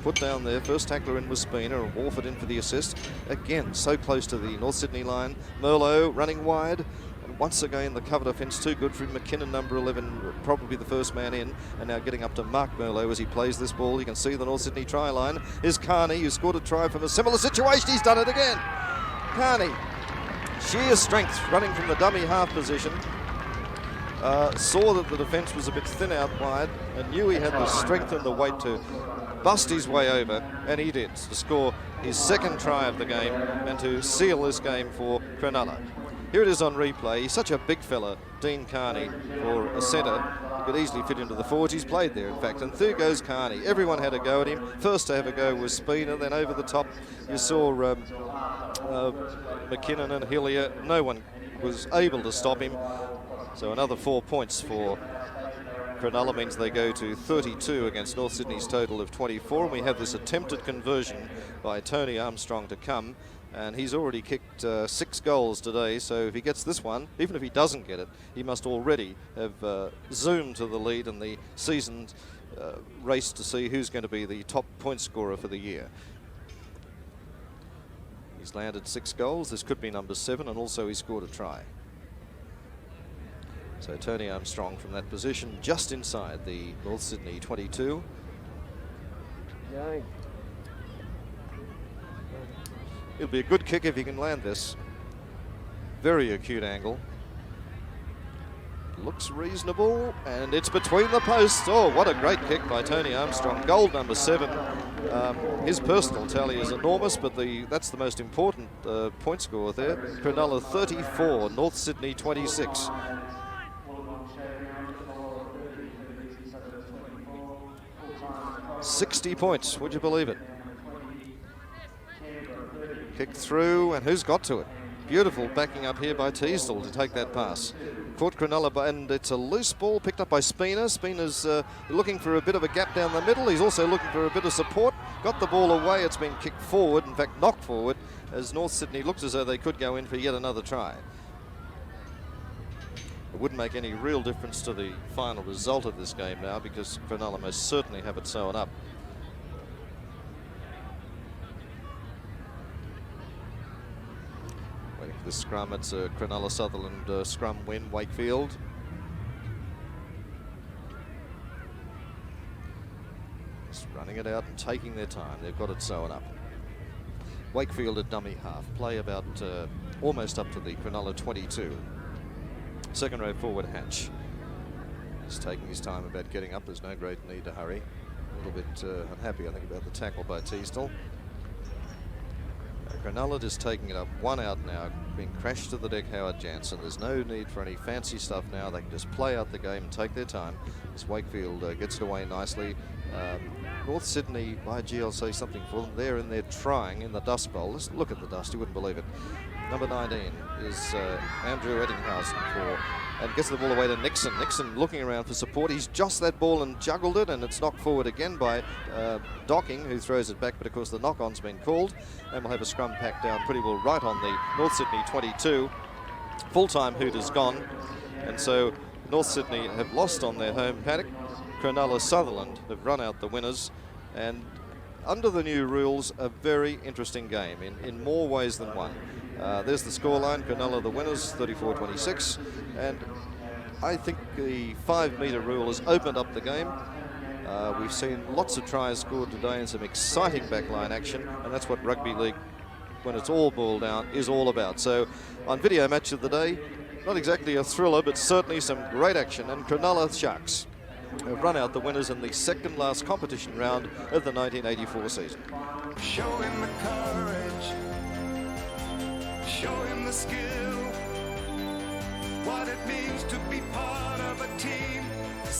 put down there. First tackler in was Spina, and Walford in for the assist. Again, so close to the North Sydney line. Merlot running wide, and once again the cover defence too good for McKinnon, number 11, probably the first man in, and now getting up to Mark Merlot as he plays this ball. You can see the North Sydney try line is Carney, who scored a try from a similar situation. He's done it again. Carney, sheer strength, running from the dummy half position. Saw that the defence was a bit thin out wide and knew he had the strength and the weight to bust his way over, and he did, to score his second try of the game and to seal this game for Cronulla. Here it is on replay. He's such a big fella, Dean Carney, for a centre. He could easily fit into the forwards. He's played there, in fact, and there goes Carney. Everyone had a go at him. First to have a go was Spina, then over the top you saw McKinnon and Hillier. No one was able to stop him. So another 4 points for Cronulla means they go to 32 against North Sydney's total of 24, and we have this attempted conversion by Tony Armstrong to come, and he's already kicked 6 goals today, so if he gets this one, even if he doesn't get it, he must already have zoomed to the lead in the season race to see who's going to be the top point scorer for the year. He's landed 6 goals. This could be number 7, and also he scored a try. So Tony Armstrong from that position, just inside the North Sydney 22. It'll be a good kick if he can land this. Very acute angle. Looks reasonable, and it's between the posts. Oh, what a great kick by Tony Armstrong. Goal number 7. His personal tally is enormous, but that's the most important point score there. Cronulla 34, North Sydney 26. 60 points, would you believe it? Kick through, and who's got to it? Beautiful backing up here by Teasdale to take that pass. Caught Cronulla, and it's a loose ball picked up by Spina. Spina's looking for a bit of a gap down the middle. He's also looking for a bit of support. Got the ball away. It's been kicked forward, in fact knocked forward, as North Sydney looks as though they could go in for yet another try. It wouldn't make any real difference to the final result of this game now, because Cronulla most certainly have it sewn up. Waiting for the scrum. It's a Cronulla Sutherland scrum win. Wakefield. Just running it out and taking their time. They've got it sewn up. Wakefield at dummy half. Play about almost up to the Cronulla 22. Second row forward, Hatch. He's taking his time about getting up. There's no great need to hurry. A little bit unhappy, I think, about the tackle by Teasdale. Cronulla just taking it up, one out now, being crashed to the deck, Howard Jansen. There's no need for any fancy stuff now. They can just play out the game and take their time as Wakefield gets it away nicely. North Sydney, by GLC, something for them. They're in there trying in the dust bowl. Let's look at the dust, you wouldn't believe it. Number 19 is Andrew Eddinghausen and gets the ball away to Nixon. Nixon looking around for support. He's just that ball and juggled it, and it's knocked forward again by Docking, who throws it back, but of course the knock-on's been called, and we'll have a scrum packed down pretty well right on the North Sydney 22. Full-time Hooters gone, and so North Sydney have lost on their home paddock. Cronulla Sutherland have run out the winners, and under the new rules, a very interesting game in more ways than one. There's the scoreline. Cronulla the winners, 34-26, and I think the 5-metre rule has opened up the game. We've seen lots of tries scored today and some exciting backline action, and that's what rugby league, when it's all boiled down, is all about. So on video match of the day, not exactly a thriller, but certainly some great action, and Cronulla Sharks have run out the winners in the second last competition round of the 1984 season. Show him the courage, show him the skill, what it means to be part of a team.